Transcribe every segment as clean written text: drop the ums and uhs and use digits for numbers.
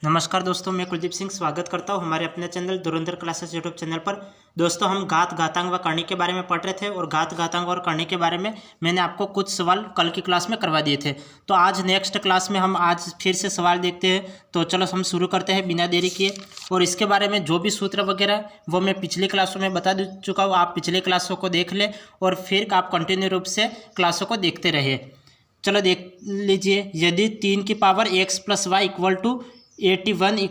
नमस्कार दोस्तों, मैं कुलदीप सिंह स्वागत करता हूं हमारे अपने चैनल धुरंधर क्लासेस यूट्यूब चैनल पर। दोस्तों, हम घात घातांक व करणी के बारे में पढ़ रहे थे और घात घातांक और करणी के बारे में मैंने आपको कुछ सवाल कल की क्लास में करवा दिए थे। तो आज नेक्स्ट क्लास में हम आज फिर से सवाल देखते हैं। तो चलो हम शुरू करते हैं बिना देरी किए। और इसके बारे में जो भी सूत्र वगैरह वो मैं पिछली क्लासों में बता चुका हूँ। आप पिछले क्लासों को देख लें और फिर आप कंटिन्यू रूप से क्लासों को देखते रहिए। चलो देख लीजिए, यदि 3 की पावर x + y = 81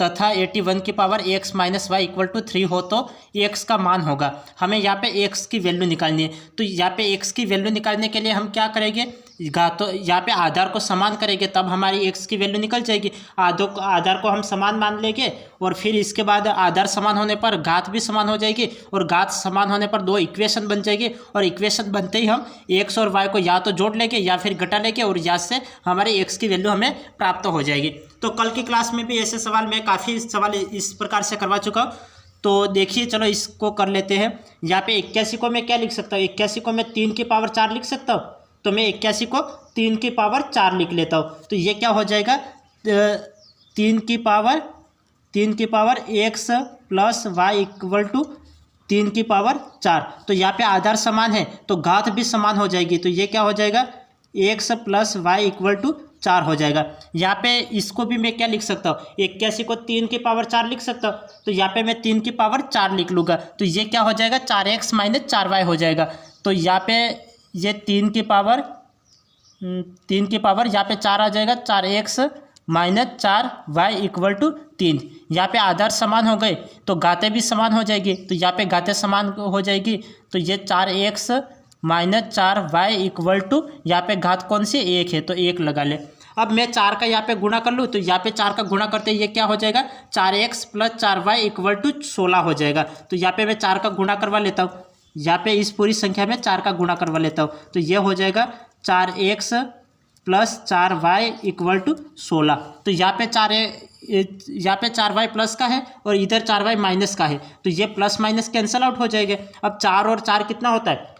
तथा 81 की पावर x - y = 3 हो तो x का मान होगा। हमें यहाँ पे x की वैल्यू निकालनी है। तो यहाँ पे x की वैल्यू निकालने के लिए हम क्या करेंगे, तो यहाँ पे आधार को समान करेंगे, तब हमारी x की वैल्यू निकल जाएगी। आधार को हम समान मान लेंगे और फिर इसके बाद आधार समान होने पर घात भी समान हो जाएगी और घात समान होने पर दो इक्वेशन बन जाएगी। और इक्वेशन बनते ही हम x और y को या तो जोड़ लेंगे या फिर घटा लेंगे और यहाँ से हमारी x की वैल्यू हमें प्राप्त हो जाएगी। तो कल की क्लास में भी ऐसे सवाल मैं काफ़ी सवाल इस प्रकार से करवा चुका हूँ। तो देखिए, चलो इसको कर लेते हैं। यहाँ पे 81 को मैं क्या लिख सकता हूँ, 81 को मैं 3 की पावर 4 लिख सकता हूँ। तो मैं 81 को 3 की पावर 4 लिख लेता हूँ। तो ये क्या हो जाएगा, 3 की पावर x + y = 3 की पावर 4। तो यहाँ पे आधार समान है तो घात भी समान हो जाएगी। तो ये क्या हो जाएगा, x + y = 4 हो जाएगा। यहाँ पे इसको भी मैं क्या लिख सकता हूँ, 81 को 3 की पावर 4 लिख सकता हूँ। तो यहाँ पे मैं 3 की पावर 4 लिख लूँगा। तो ये क्या हो जाएगा, 4x - 4y हो जाएगा। तो यहाँ पे ये 3 की पावर यहाँ पे 4 आ जाएगा, 4x - 4y = 3। यहाँ पे आधार समान हो गए तो घातें भी समान हो जाएगी। तो यहाँ पे घातें समान हो जाएगी। तो ये 4x - 4y = यहाँ पे घात कौन सी 1 है तो 1 लगा ले। अब मैं 4 का यहाँ पे गुणा कर लूँ। तो यहाँ पे 4 का गुणा करते ये क्या हो जाएगा, 4x + 4y = 16 हो जाएगा। तो यहाँ पे मैं 4 का गुणा करवा लेता हूँ। यहाँ पे इस पूरी संख्या में 4 का गुणा करवा लेता हूँ। तो ये हो जाएगा 4x + 4y = 16। तो यहाँ पे 4y प्लस का है और इधर 4y माइनस का है। तो ये प्लस माइनस कैंसल आउट हो जाएगा। अब 4 और 4 कितना होता है,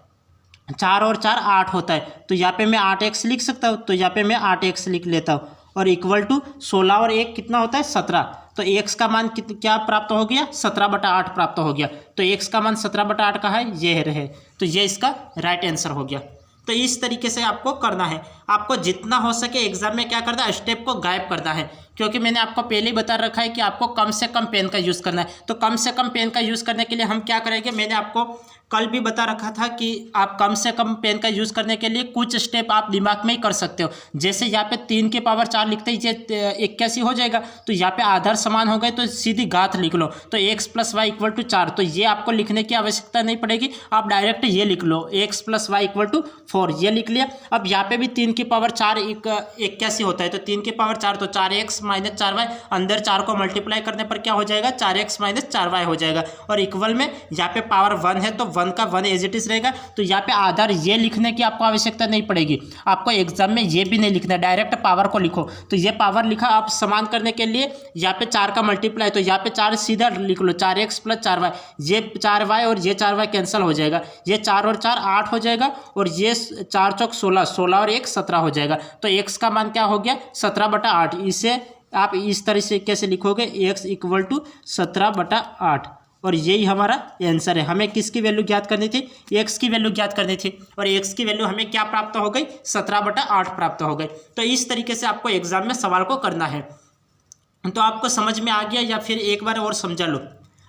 4 और 4 8 होता है। तो यहाँ पे मैं 8x लिख सकता हूँ। तो यहाँ पे मैं 8x लिख लेता हूँ और = 16 और 1 कितना होता है, 17। तो x का मान क्या प्राप्त हो गया, 17/8 प्राप्त हो गया। तो x का मान 17/8 का है, ये रहे। तो ये इसका राइट आंसर हो गया। तो इस तरीके से आपको करना है। आपको जितना हो सके एग्जाम में क्या करना है, स्टेप को गायब करना है। क्योंकि मैंने आपको पहले ही बता रखा है कि आपको कम से कम पेन का यूज़ करना है। तो कम से कम पेन का यूज़ करने के लिए हम क्या करेंगे, मैंने आपको कल भी बता रखा था कि आप कम से कम पेन का यूज़ करने के लिए कुछ स्टेप आप दिमाग में ही कर सकते हो। जैसे यहाँ पे 3 की पावर 4 लिखते ही ये 81 हो जाएगा। तो यहाँ पे आधार समान हो गए तो सीधी घात लिख लो। तो x + y = 4। तो ये आपको लिखने की आवश्यकता नहीं पड़ेगी, आप डायरेक्ट ये लिख लो, x + y = 4, ये लिख लिया। अब यहाँ पे भी 3 की पावर 4 81 होता है। तो 3 की पावर 4 तो 4x - 4y, अंदर 4 को मल्टीप्लाई करने पर क्या हो जाएगा, 4x - 4y हो जाएगा। और इक्वल में यहाँ पे पावर 1 है तो 1 का 1 एज इट इज रहेगा। तो यहाँ पे आधार ये लिखने की आपको आवश्यकता नहीं पड़ेगी। आपको एग्जाम में ये भी नहीं लिखना, डायरेक्ट पावर को लिखो। तो ये पावर लिखा, आप समान करने के लिए यहाँ पे 4 का मल्टीप्लाई, तो यहाँ पे 4 सीधा लिख लो, 4x + 4y। ये 4y और ये 4y कैंसिल हो जाएगा। ये 4 और 4 8 हो जाएगा और ये 4 चौक 16, 16 और 1 17 हो जाएगा। तो x का मान क्या हो गया, 17/8। इसे आप इस तरीके से लिखोगे, x = 17/8। और यही हमारा आंसर है। हमें किसकी वैल्यू ज्ञात करनी थी, x की वैल्यू ज्ञात करनी थी। और x की वैल्यू हमें क्या प्राप्त हो गई, 17/8 प्राप्त हो गई। तो इस तरीके से आपको एग्जाम में सवाल को करना है। तो आपको समझ में आ गया या फिर एक बार और समझा लो।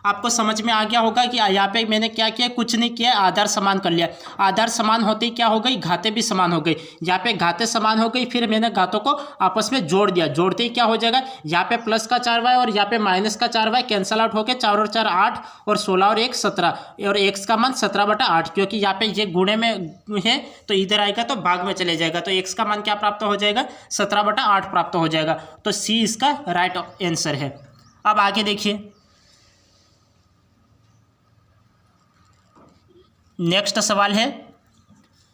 आपको समझ में आ गया होगा कि यहाँ पे मैंने क्या किया, कुछ नहीं किया, आधार समान कर लिया। आधार समान होते ही क्या हो गई, घातें भी समान हो गई। यहाँ पे घातें समान हो गई, फिर मैंने घातों को आपस में जोड़ दिया। जोड़ते ही क्या हो जाएगा, यहाँ पे प्लस का 4y और यहाँ पे माइनस का 4y कैंसल आउट होकर 4 और 4 8 और 16 और 1 17 और x का मान 17/8। क्योंकि यहाँ पे ये गुणे में है तो इधर आएगा तो भाग में चले जाएगा। तो x का मान क्या प्राप्त हो जाएगा, 17/8 प्राप्त हो जाएगा। तो C इसका राइट आंसर है। अब आगे देखिए, नेक्स्ट सवाल है,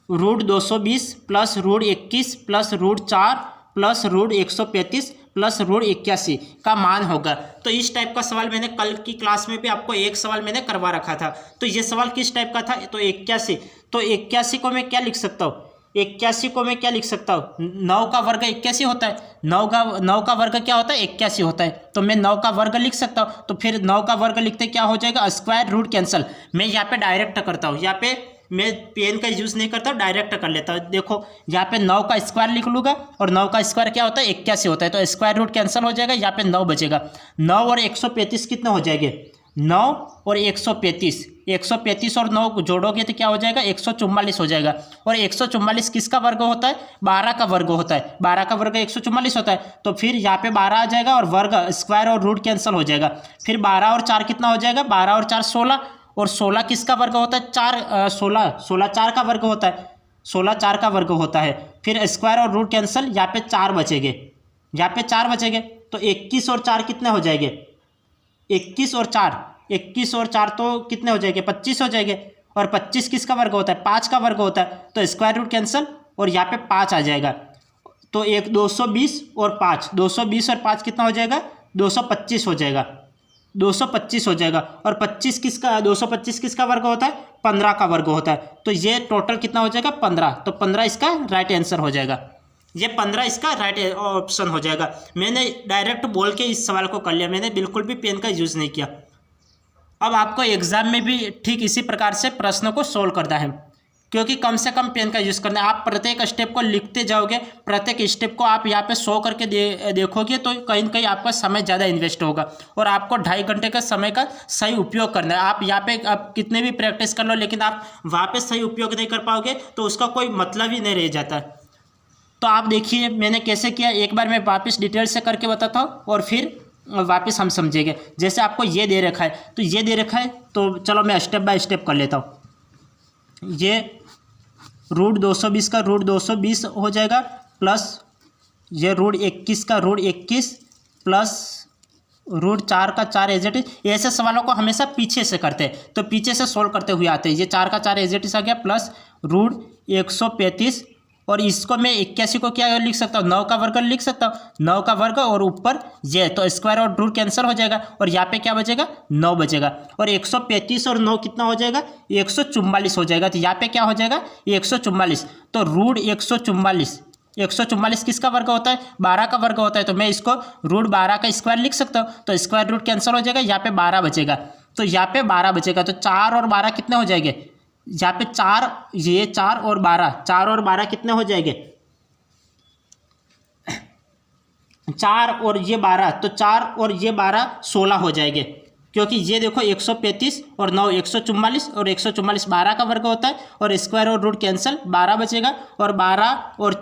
√220 + √21 + √4 + √135 + √81 का मान होगा। तो इस टाइप का सवाल मैंने कल की क्लास में भी आपको एक सवाल मैंने करवा रखा था। तो ये सवाल किस टाइप का था, तो 81। तो 81 को मैं क्या लिख सकता हूँ, 81 को मैं क्या लिख सकता हूँ, 9 का वर्ग 81 होता है, 9 का वर्ग क्या होता है, 81 होता है, तो मैं 9 का वर्ग लिख सकता हूँ। तो फिर 9 का वर्ग लिखते क्या हो जाएगा, स्क्वायर रूट कैंसिल। मैं यहाँ पे डायरेक्ट करता हूँ, यहाँ पे मैं पेन का यूज़ नहीं करता हूँ, डायरेक्ट कर लेता हूँ। देखो यहाँ पे 9 का स्क्वायर लिख लूँगा और 9 का स्क्वायर क्या होता है, 81 होता है, तो स्क्वायर रूट कैंसिल हो जाएगा, यहाँ पे 9 बचेगा। 9 और 135 कितने हो जाएंगे, 9 और 135, 135 और 9 जोड़ोगे तो क्या हो जाएगा, 144 हो जाएगा। और 144 किसका वर्ग होता है, 12 का वर्ग होता है, 12 का वर्ग 144 होता है। तो फिर यहाँ पे 12 आ जाएगा और वर्ग स्क्वायर और रूट कैंसिल हो जाएगा। फिर 12 और 4 कितना हो जाएगा, 12 और 4 16, और 16 किसका वर्ग होता है, 16 4 का वर्ग होता है, 16 4 का वर्ग होता है। फिर स्क्वायर और रूट कैंसिल, यहाँ पे 4 बचेंगे, यहाँ पे 4 बचेंगे, तो 21 और 4 कितने हो जाएंगे, 21 और 4 तो कितने हो जाएंगे, 25 हो जाएंगे। और 25 किसका वर्ग होता है, 5 का वर्ग होता है, तो स्क्वायर रूट कैंसिल और यहाँ पे 5 आ जाएगा। तो 220 और 5, 220 और 5 कितना हो जाएगा, 225 हो जाएगा, 225 हो जाएगा। और 25 किसका, 225 किसका वर्ग होता है, 15 का वर्ग होता है। तो ये टोटल कितना हो जाएगा, 15, तो 15 इसका राइट आंसर हो जाएगा, ये 15 इसका राइट ऑप्शन हो जाएगा। मैंने डायरेक्ट बोल के इस सवाल को कर लिया, मैंने बिल्कुल भी पेन का यूज़ नहीं किया। अब आपको एग्जाम में भी ठीक इसी प्रकार से प्रश्नों को सोल्व करना है, क्योंकि कम से कम पेन का यूज़ करना है। आप प्रत्येक स्टेप को लिखते जाओगे, प्रत्येक स्टेप को आप यहाँ पे शो करके देखोगे, तो कहीं ना कहीं आपका समय ज़्यादा इन्वेस्ट होगा और आपको 2.5 घंटे का समय का सही उपयोग करना है। आप यहाँ पे आप कितने भी प्रैक्टिस कर लो, लेकिन आप वहाँ पे सही उपयोग नहीं कर पाओगे तो उसका कोई मतलब ही नहीं रह जाता। तो आप देखिए मैंने कैसे किया, एक बार मैं वापस डिटेल से करके बताता हूँ और फिर वापस हम समझेंगे। जैसे आपको ये दे रखा है, तो ये दे रखा है, तो चलो मैं स्टेप बाय स्टेप कर लेता हूँ। ये रूट 220 का रूट 220 हो जाएगा, प्लस ये रूट 21 का रूट 21 प्लस रूट 4 का 4 एज इट इज। ऐसे सवालों को हमेशा पीछे से करते हैं, तो पीछे से सोल्व करते हुए आते हैं। ये 4 का 4 एज इट इज आ गया, प्लस रूट 135, और इसको मैं 81 को क्या लिख सकता हूँ, 9 का वर्ग लिख सकता हूँ, 9 का वर्ग और ऊपर ये, तो स्क्वायर और रूट कैंसिल हो जाएगा और यहाँ पे क्या बचेगा, 9 बचेगा। और 135 और 9 कितना हो जाएगा, 144 हो जाएगा। तो यहाँ पे क्या हो जाएगा, 144, तो रूट 144 किसका वर्ग होता है, 12 का वर्ग होता है, तो मैं इसको रूट 12 का स्क्वायर लिख सकता हूँ, तो स्क्वायर रूट कैंसिल हो जाएगा, यहाँ पे 12 बचेगा, तो यहाँ पे 12 बचेगा। तो 4 और 12 कितने हो जाएंगे, यहाँ पे 4, ये 4 और 12 कितने हो जाएंगे, 4 और ये 12, तो 4 और ये 12 16 हो जाएंगे, क्योंकि ये देखो 135 और 9 144, और 144 12 का वर्ग होता है, और स्क्वायर और रूट कैंसिल 12 बचेगा, और 12 और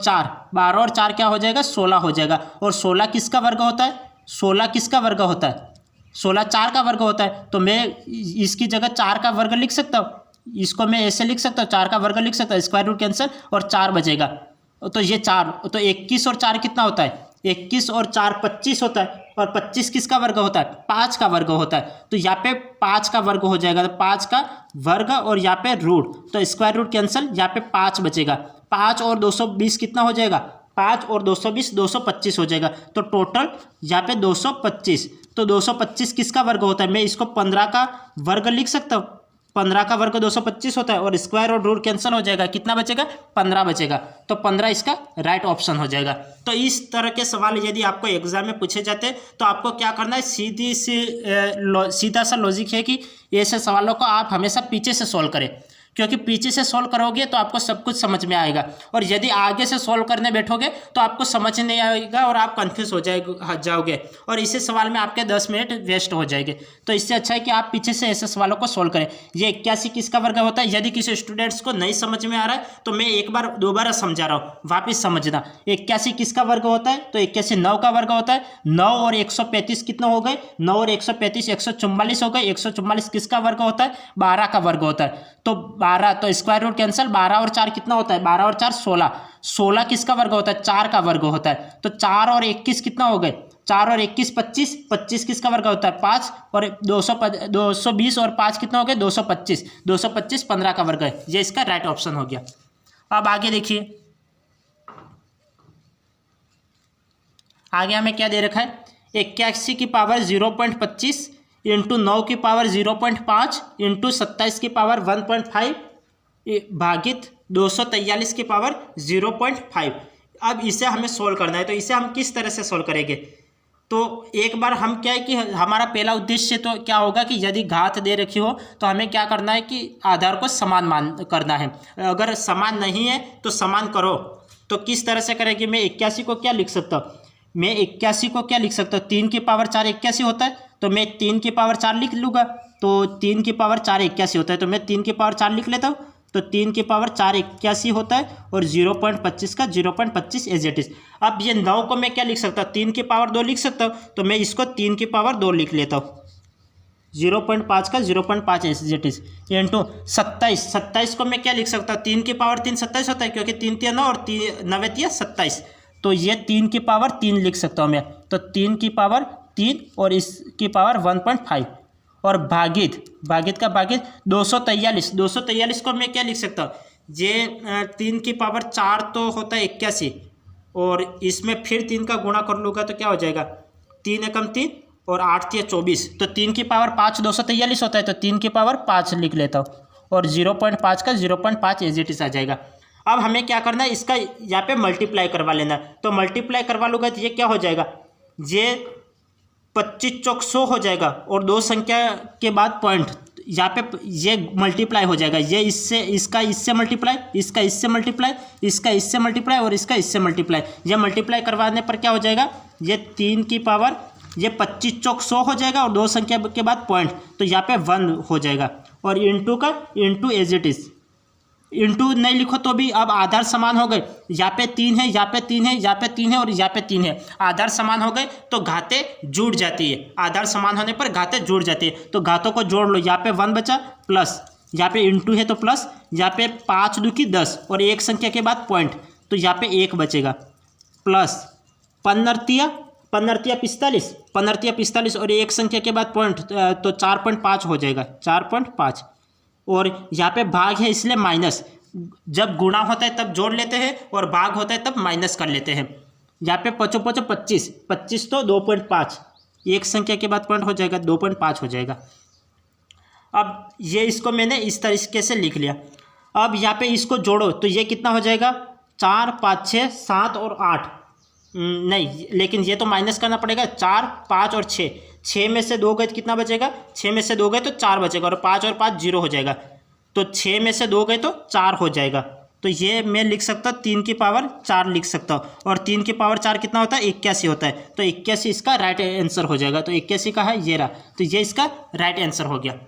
4 क्या हो जाएगा, 16 हो जाएगा। और 16 किसका वर्ग होता है, 16 किसका वर्ग होता है, 16 4 का वर्ग होता है, तो मैं इसकी जगह 4 का वर्ग लिख सकता हूँ, इसको मैं ऐसे लिख सकता हूँ, 4 का वर्ग लिख सकता हूँ, स्क्वायर रूट कैंसिल और 4 बचेगा, तो ये 4, तो 21 और 4 कितना होता है, 21 और 4 25 होता है, और 25 किसका वर्ग होता है, 5 का वर्ग होता है, तो यहाँ पे 5 का वर्ग हो जाएगा, तो 5 का वर्ग और यहाँ पे रूट, तो स्क्वायर रूट कैंसिल, यहाँ पे 5 बचेगा, 5 और 220 कितना हो जाएगा, 5 और 220 225 हो जाएगा, तो टोटल यहाँ पे 225, तो 225 किसका वर्ग होता है, मैं इसको 15 का वर्ग लिख सकता हूँ, 15 का वर्ग 225 होता है, और स्क्वायर और रूट कैंसिल हो जाएगा, कितना बचेगा, 15 बचेगा, तो 15 इसका राइट ऑप्शन हो जाएगा। तो इस तरह के सवाल यदि आपको एग्जाम में पूछे जाते हैं तो आपको क्या करना है, सीधा सा लॉजिक है कि ऐसे सवालों को आप हमेशा पीछे से सॉल्व करें, क्योंकि पीछे से सॉल्व करोगे तो आपको सब कुछ समझ में आएगा, और यदि आगे से सॉल्व करने बैठोगे तो आपको समझ नहीं आएगा और आप कंफ्यूज हो जाओगे, और इसी सवाल में आपके 10 मिनट वेस्ट हो जाएंगे। तो इससे अच्छा है कि आप पीछे से ऐसे सवालों को सॉल्व करें। ये 81 किसका वर्ग होता है, यदि किसी स्टूडेंट्स को नहीं समझ में आ रहा है तो मैं एक बार दोबारा समझा रहा हूँ, वापिस समझना। 81 किसका वर्ग होता है, तो 81 9 का वर्ग होता है, 9 और 135 कितना हो गए, 9 और 135 144 हो गए, 144 किसका वर्ग होता है, 12 का वर्ग होता है, तो 12, तो स्क्वायर रूट कैंसिल, 12 और 4 कितना होता है, 12 और 4 16, 16 किसका वर्ग होता है, 4 का वर्ग होता है, तो 4 और 21 कितना हो गए, 4 और 21 25, 25 किसका वर्ग होता है, 5, और 220 और 5 कितना हो गया, 225, 225 15 का वर्ग है, ये इसका राइट ऑप्शन हो गया। अब आगे देखिए, आगे हमें क्या दे रखा है, 81 की पावर 0.25 इंटू 9 की पावर 0.5 इंटू 27 की पावर 1.5 भागित 243 की पावर 0.5। अब इसे हमें सोल्व करना है, तो इसे हम किस तरह से सोल्व करेंगे? तो एक बार हम क्या है कि हमारा पहला उद्देश्य तो क्या होगा कि यदि घात दे रखी हो तो हमें क्या करना है कि आधार को समान मान करना है। अगर समान नहीं है तो समान करो। तो किस तरह से करेंगे? मैं 81 को क्या लिख सकता हूँ? मैं 81 को क्या लिख सकता हूँ? 3 की पावर 4 81 होता है, तो मैं 3 की पावर 4 लिख लूँगा। तो 3 की पावर 4 81 होता है, तो मैं 3 की पावर 4 लिख लेता हूँ। तो 3 की पावर 4 81 होता है और 0.25 का 0.25 एज इट इज। अब ये 9 को मैं क्या लिख सकता हूँ? 3 की पावर 2 लिख सकता हूँ, तो मैं इसको 3 की पावर 2 लिख लेता हूँ। 0.5 का 0.5 एज इट इज इंटू 27 को मैं क्या लिख सकता हूँ? 3 की पावर 3 27 होता है, क्योंकि 3 3 9 और 9 3 27, तो ये 3 की पावर 3 लिख सकता हूँ मैं। तो 3 की पावर 3 और इसकी पावर 1.5 और भागित का भागित 243 को मैं क्या लिख सकता हूँ? ये 3 की पावर 4 तो होता है 81 और इसमें फिर 3 का गुणा कर लूँगा तो क्या हो जाएगा? 3 एकम 3 और 8 3 24, तो 3 की पावर 5 243 होता है, तो 3 की पावर 5 लिख लेता हूँ और 0.5 का 0.5 एज इट इज आ जाएगा। अब हमें क्या करना है? इसका यहाँ पे मल्टीप्लाई करवा लेना है। तो मल्टीप्लाई करवा लूँगा तो ये क्या हो जाएगा? ये 25 चौक 100 हो जाएगा और दो संख्या के बाद पॉइंट, यहाँ पे ये मल्टीप्लाई हो जाएगा। ये इससे इसका इससे मल्टीप्लाई, इसका इससे मल्टीप्लाई, इसका इससे मल्टीप्लाई और इसका इससे मल्टीप्लाई। ये मल्टीप्लाई करवाने पर क्या हो जाएगा? ये 3 की पावर ये 25 चौक 100 हो जाएगा और दो संख्या के बाद पॉइंट, तो यहाँ पे 1 हो जाएगा और इंटू का into as it is. Into नहीं लिखो तो भी अब आधार समान हो गए। यहाँ पे 3 है, यहाँ पे 3 है, यहाँ पे 3 है और यहाँ पे 3 है। आधार समान हो गए तो घातें जुड़ जाती है। आधार समान होने पर घातें जुड़ जाती है, तो घातों को जोड़ लो। यहाँ पे 1 बचा प्लस, यहाँ पे इंटू है तो प्लस, यहाँ पे 5 2 की 10 और एक संख्या के बाद पॉइंट, तो यहाँ पे 1 बचेगा प्लस 15 45 और एक संख्या के बाद पॉइंट, तो 4.5 हो जाएगा, 4.5 और यहाँ पे भाग है इसलिए माइनस। जब गुणा होता है तब जोड़ लेते हैं और भाग होता है तब माइनस कर लेते हैं। यहाँ पे 25 तो 2.5, एक संख्या के बाद पॉइंट हो जाएगा, 2.5 हो जाएगा। अब ये इसको मैंने इस तरीके से लिख लिया। अब यहाँ पे इसको जोड़ो तो ये कितना हो जाएगा? 4 5 6 7 और 8 नहीं, लेकिन ये तो माइनस करना पड़ेगा। 4 5 और 6 में से 2 गए तो कितना बचेगा? 6 में से 2 गए तो 4 बचेगा और 5 और 5 0 हो जाएगा, तो 6 में से 2 गए तो 4 हो जाएगा। तो ये मैं लिख सकता हूँ 3 की पावर 4 लिख सकता हूँ और 3 की पावर 4 कितना होता है? 81 होता है, तो 81 इसका राइट आंसर हो जाएगा। तो 81 का है ये रहा, तो ये इसका राइट आंसर हो गया।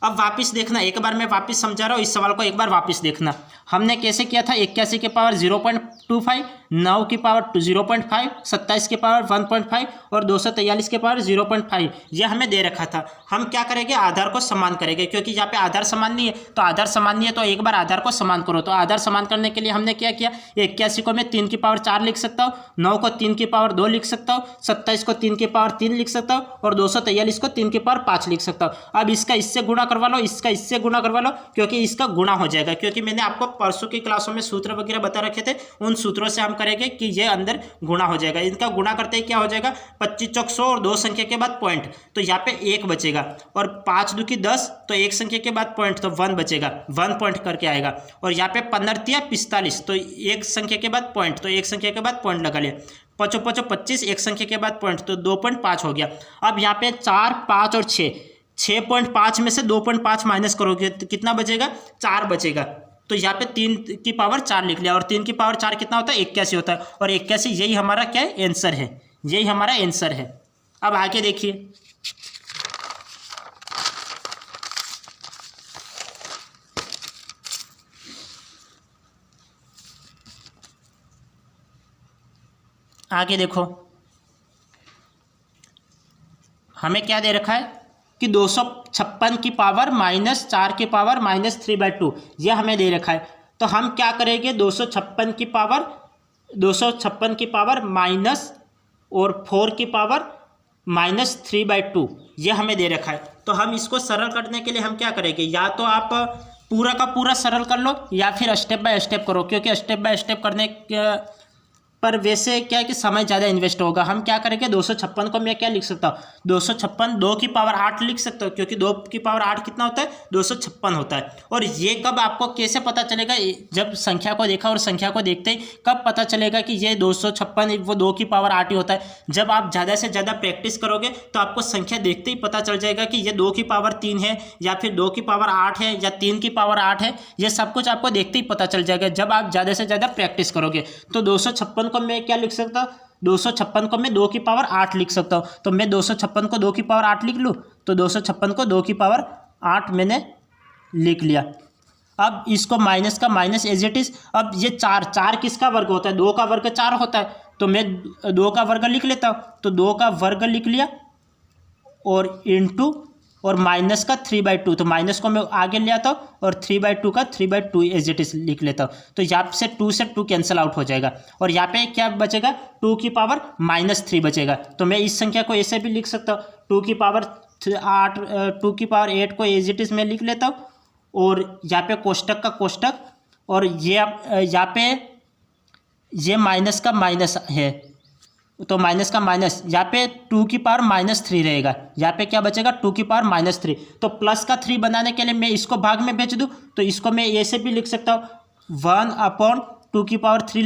अब वापस देखना, एक बार मैं वापस समझा रहा हूँ, इस सवाल को एक बार वापस देखना। हमने कैसे किया था? 81 के पावर 0.25, 9 की पावर 0.5, 27 के पावर 1.5 और 243 के पावर 0.5, ये हमें दे रखा था। हम क्या करेंगे? आधार को समान करेंगे, क्योंकि यहाँ पे आधार समान नहीं है। तो आधार समान नहीं है तो एक बार आधार को समान करो। तो आधार समान करने के लिए हमने क्या किया? 81 को मैं 3 की पावर 4 लिख सकता हूँ, 9 को 3 की पावर 2 लिख सकता हूँ, 27 को 3 की पावर 3 लिख सकता हूँ और 243 को 3 की पावर 5 लिख सकता हूँ। अब इसका इससे गुणा करवा लो, इसका इससे गुणा करवा लो, क्योंकि इसका गुणा हो जाएगा। क्योंकि मैंने आपको परसों की क्लासों में सूत्र वगैरह बता रखे थे, उन सूत्रों से हम करेंगे कि ये अंदर गुणा हो जाएगा। इनका गुणा करते ही क्या हो जाएगा? 25 चौक 100 और दो संख्या के बाद पॉइंट, तो यहाँ पे 1 बचेगा और 5 2 की 10, तो एक संख्या के बाद पॉइंट, तो 1 बचेगा, 1 पॉइंट करके आएगा। और यहाँ पे 15 45, तो एक संख्या के बाद पॉइंट, तो एक संख्या के बाद पॉइंट लगा लिया। 5 5 25, एक संख्या के बाद पॉइंट, तो 2.5 हो गया। अब यहाँ पे 4 5 और 6.5 में से 2.5 माइनस करोगे तो कितना बचेगा? 4 बचेगा। तो यहाँ पे 3 की पावर 4 लिख लिया और 3 की पावर 4 कितना होता है? 81 होता है और 81 यही हमारा क्या है? आंसर है, यही हमारा आंसर है। अब आगे देखिए, आगे देखो, हमें क्या दे रखा है कि 256 की पावर -4 की पावर -3/2, यह हमें दे रखा है। तो हम क्या करेंगे? 256 की पावर माइनस और 4 की पावर -3/2, यह हमें दे रखा है। तो हम इसको सरल करने के लिए हम क्या करेंगे? या तो आप पूरा का पूरा सरल कर लो या फिर स्टेप बाय स्टेप करो, क्योंकि स्टेप बाय स्टेप करने पर वैसे क्या है कि समय ज़्यादा इन्वेस्ट होगा। हम क्या करेंगे, 256 को मैं क्या लिख सकता हूँ, 256 2 की पावर 8 लिख सकता हूँ, क्योंकि 2 की पावर 8 कितना होता है, 256 होता है। और ये कब आपको कैसे पता चलेगा, जब संख्या को देखा और संख्या को देखते ही कब पता चलेगा कि ये 256 वो 2 की पावर 8 ही होता है। जब आप ज़्यादा से ज़्यादा प्रैक्टिस करोगे तो आपको संख्या देखते ही पता चल जाएगा कि ये 2 की पावर 3 है या फिर 2 की पावर 8 है या 3 की पावर 8 है। ये सब कुछ आपको देखते ही पता चल जाएगा जब आप ज़्यादा से ज़्यादा प्रैक्टिस करोगे। तो 256 को मैं क्या लिख सकता हूँ, 256 को मैं 2 की पावर 8 लिख सकता हूँ। तो मैं 256 को 2 की पावर 8 लिख लूँ, तो 256 को 2 की पावर 8 मैंने लिख लिया। अब इसको माइनस का माइनस एज इट इज। अब ये 4 किसका वर्ग होता है, 2 का वर्ग 4 होता है, तो मैं 2 का वर्ग लिख लेता हूँ। तो 2 का वर्ग लिख लिया और इंटू और माइनस का 3/2, तो माइनस को मैं आगे ले आता हूँ और 3/2 का 3/2 एज इट इज लिख लेता हूँ। तो यहाँ से 2 कैंसिल आउट हो जाएगा और यहाँ पे क्या बचेगा, 2 की पावर -3 बचेगा। तो मैं इस संख्या को ऐसे भी लिख सकता हूँ, 2 की पावर 8 को एज इट इज में लिख लेता हूँ और यहाँ पे कोष्टक का कोष्टक और ये यहाँ पे ये माइनस का माइनस है, तो माइनस का माइनस, यहाँ पे 2 की पावर -3 रहेगा। यहाँ पे क्या बचेगा, 2 की पावर -3। तो प्लस का 3 बनाने के लिए मैं इसको भाग में भेज दूँ, तो इसको मैं ऐसे भी लिख सकता हूँ, 1/2 की पावर 3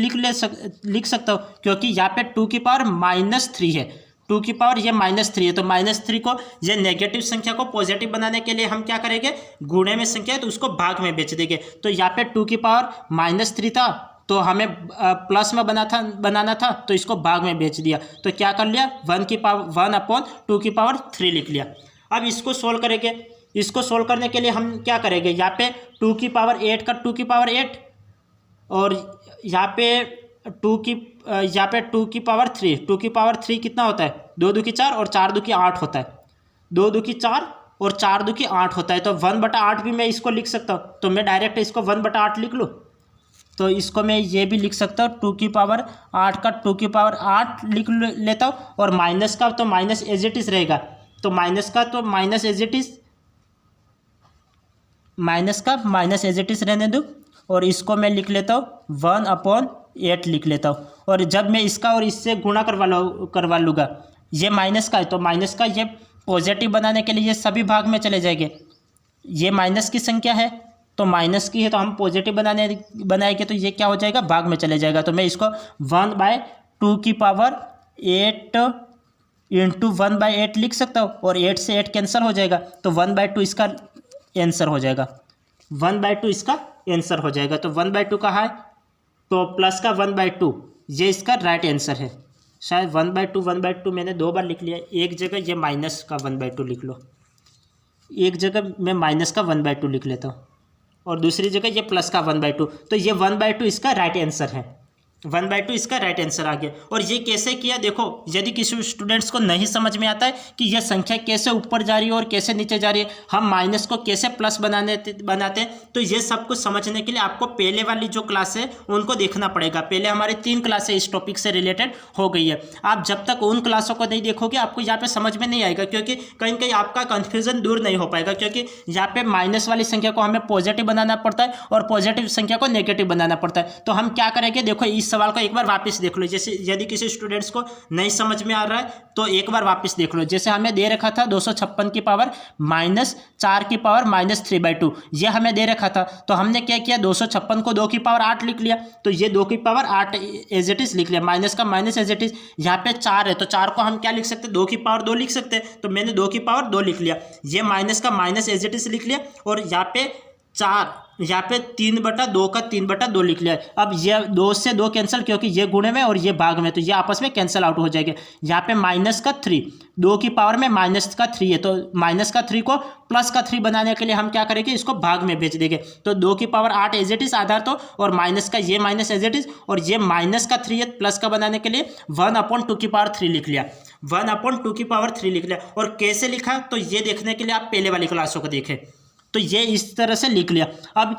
लिख सकता हूँ, क्योंकि यहाँ पे 2 की पावर -3 है, 2 की पावर ये -3 है। तो -3 को ये नेगेटिव संख्या को पॉजिटिव बनाने के लिए हम क्या करेंगे, गुणे में संख्या है तो उसको भाग में भेज देंगे। तो यहाँ पे 2 की पावर -3 था, तो हमें प्लस में बनाना था तो इसको भाग में बेच दिया। तो क्या कर लिया, 1/2 की पावर 3 लिख लिया। अब इसको सोल्व करेंगे। इसको सोल्व करने के लिए हम क्या करेंगे, यहाँ पे 2 की पावर 8 का 2 की पावर 8 और यहाँ पे 2 की पावर 3, 2 की पावर 3 कितना होता है, 2 2 की 4 और 4 2 की 8 होता है, 2 2 की 4 और 4 2 की 8 होता है। तो 1/8 भी मैं इसको लिख सकता हूँ, तो मैं डायरेक्ट इसको 1/8 लिख लूँ। तो इसको मैं ये भी लिख सकता हूँ, 2 की पावर 8 का 2 की पावर 8 लिख लेता हूँ और माइनस का तो माइनस एज इट इज रहेगा, तो माइनस का तो minus as it is, minus का माइनस एज इट इज रहने दूँ और इसको मैं लिख लेता हूँ 1/8 लिख लेता हूँ। और जब मैं इसका और इससे गुणा करवा लूँगा, ये माइनस का है तो माइनस का ये पॉजिटिव बनाने के लिए ये सभी भाग में चले जाएंगे। ये माइनस की संख्या है तो माइनस की है तो हम पॉजिटिव बनाएंगे तो ये क्या हो जाएगा, भाग में चले जाएगा। तो मैं इसको 1/2 की पावर 8 इंटू 1/8 लिख सकता हूँ और 8 से 8 कैंसिल हो जाएगा, तो 1/2 इसका आंसर हो जाएगा, 1/2 इसका आंसर हो जाएगा। तो 1/2 कहाँ है, तो प्लस का 1/2 ये इसका राइट आंसर है। शायद 1/2 मैंने 2 बार लिख लिया, एक जगह ये माइनस का 1/2 लिख लो, एक जगह मैं माइनस का 1/2 लिख लेता हूँ और दूसरी जगह ये प्लस का 1/2। तो ये 1/2 इसका राइट आंसर है, 1/2 इसका राइट आंसर आ गया। और ये कैसे किया, देखो यदि किसी स्टूडेंट्स को नहीं समझ में आता है कि यह संख्या कैसे ऊपर जा रही है और कैसे नीचे जा रही है, हम माइनस को कैसे प्लस बनाते हैं, तो ये सब कुछ समझने के लिए आपको पहले वाली जो क्लास है उनको देखना पड़ेगा। पहले हमारी 3 क्लासें इस टॉपिक से रिलेटेड हो गई है। आप जब तक उन क्लासों को नहीं देखोगे आपको यहाँ पे समझ में नहीं आएगा, क्योंकि कहीं कहीं आपका कन्फ्यूजन दूर नहीं हो पाएगा, क्योंकि यहाँ पे माइनस वाली संख्या को हमें पॉजिटिव बनाना पड़ता है और पॉजिटिव संख्या को नेगेटिव बनाना पड़ता है। तो हम क्या करेंगे, देखो इस सवाल को एक बार वापस देख लो। जैसे यदि किसी स्टूडेंट्स को नहीं समझ में आ रहा है तो एक बार वापस देख लो। जैसे हमें दे रखा था 256 की पावर -4 की पावर -3/2, ये हमें दे रखा था। तो हमने क्या किया, 256 को 2 की पावर 8 लिख लिया, तो ये 2 की पावर 8 एज इट इज लिख लिया, माइनस का माइनस एज इट इज। यहाँ पे 4 है तो 4 को हम क्या लिख सकते हैं, 2 की पावर 2 लिख सकते हैं, तो मैंने 2 की पावर 2 लिख लिया। ये माइनस का माइनस एज इट इज लिख लिया और यहाँ पे 4, यहाँ पे 3/2 का 3/2 लिख लिया। अब ये 2 से 2 कैंसिल, क्योंकि ये गुणे में और ये भाग में, तो ये आपस में कैंसिल आउट हो जाएंगे। यहाँ पे माइनस का 3, 2 की पावर में माइनस का 3 है, तो माइनस का 3 को प्लस का 3 बनाने के लिए हम क्या करेंगे, इसको भाग में भेज देंगे। तो 2 की पावर 8 एज इट इज आधार तो, और माइनस का ये माइनस एज इट इज, और ये माइनस का 3 है, प्लस का बनाने के लिए 1/2 की पावर 3 लिख लिया, 1/2 की पावर 3 लिख लिया। और कैसे लिखा, तो ये देखने के लिए आप पहले वाली क्लासों को देखें। तो ये इस तरह से लिख लिया। अब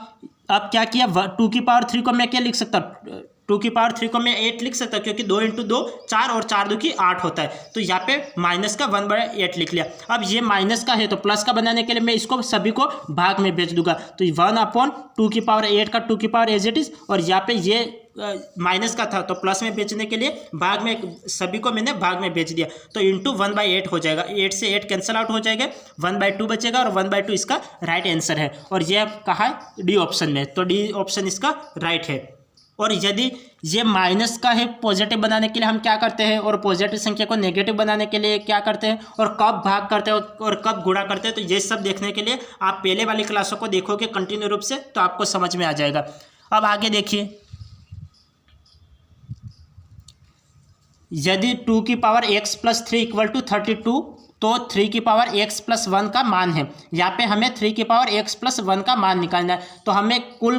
क्या किया, 2 की पावर 3 को मैं क्या लिख सकता हूँ, 2 की पावर 3 को मैं 8 लिख सकता हूँ, क्योंकि 2 × 2 4 और 4 2 की 8 होता है। तो यहाँ पे माइनस का 1/8 लिख लिया। अब ये माइनस का है तो प्लस का बनाने के लिए मैं इसको सभी को भाग में भेज दूंगा। तो 1/2 की पावर 8 का 2 की पावर एज इट इज, और यहाँ पे ये माइनस का था तो प्लस में बेचने के लिए भाग में सभी को मैंने भाग में बेच दिया, तो इंटू 1/8 हो जाएगा। 8 से 8 कैंसिल आउट हो जाएगा, 1/2 बचेगा और 1/2 इसका राइट आंसर है। और ये कहा है डी ऑप्शन में, तो डी ऑप्शन इसका राइट है। और यदि ये माइनस का है पॉजिटिव बनाने के लिए हम क्या करते हैं, और पॉजिटिव संख्या को नेगेटिव बनाने के लिए क्या करते हैं, और कब भाग करते हैं और कब गुणा करते हैं, तो ये सब देखने के लिए आप पहले वाली क्लासों को देखोगे कंटिन्यू रूप से, तो आपको समझ में आ जाएगा। अब आगे देखिए, यदि 2 की पावर x + 3 = 32, तो 3 की पावर x + 1 का मान है। यहाँ पे हमें 3 की पावर x + 1 का मान निकालना है, तो हमें कुल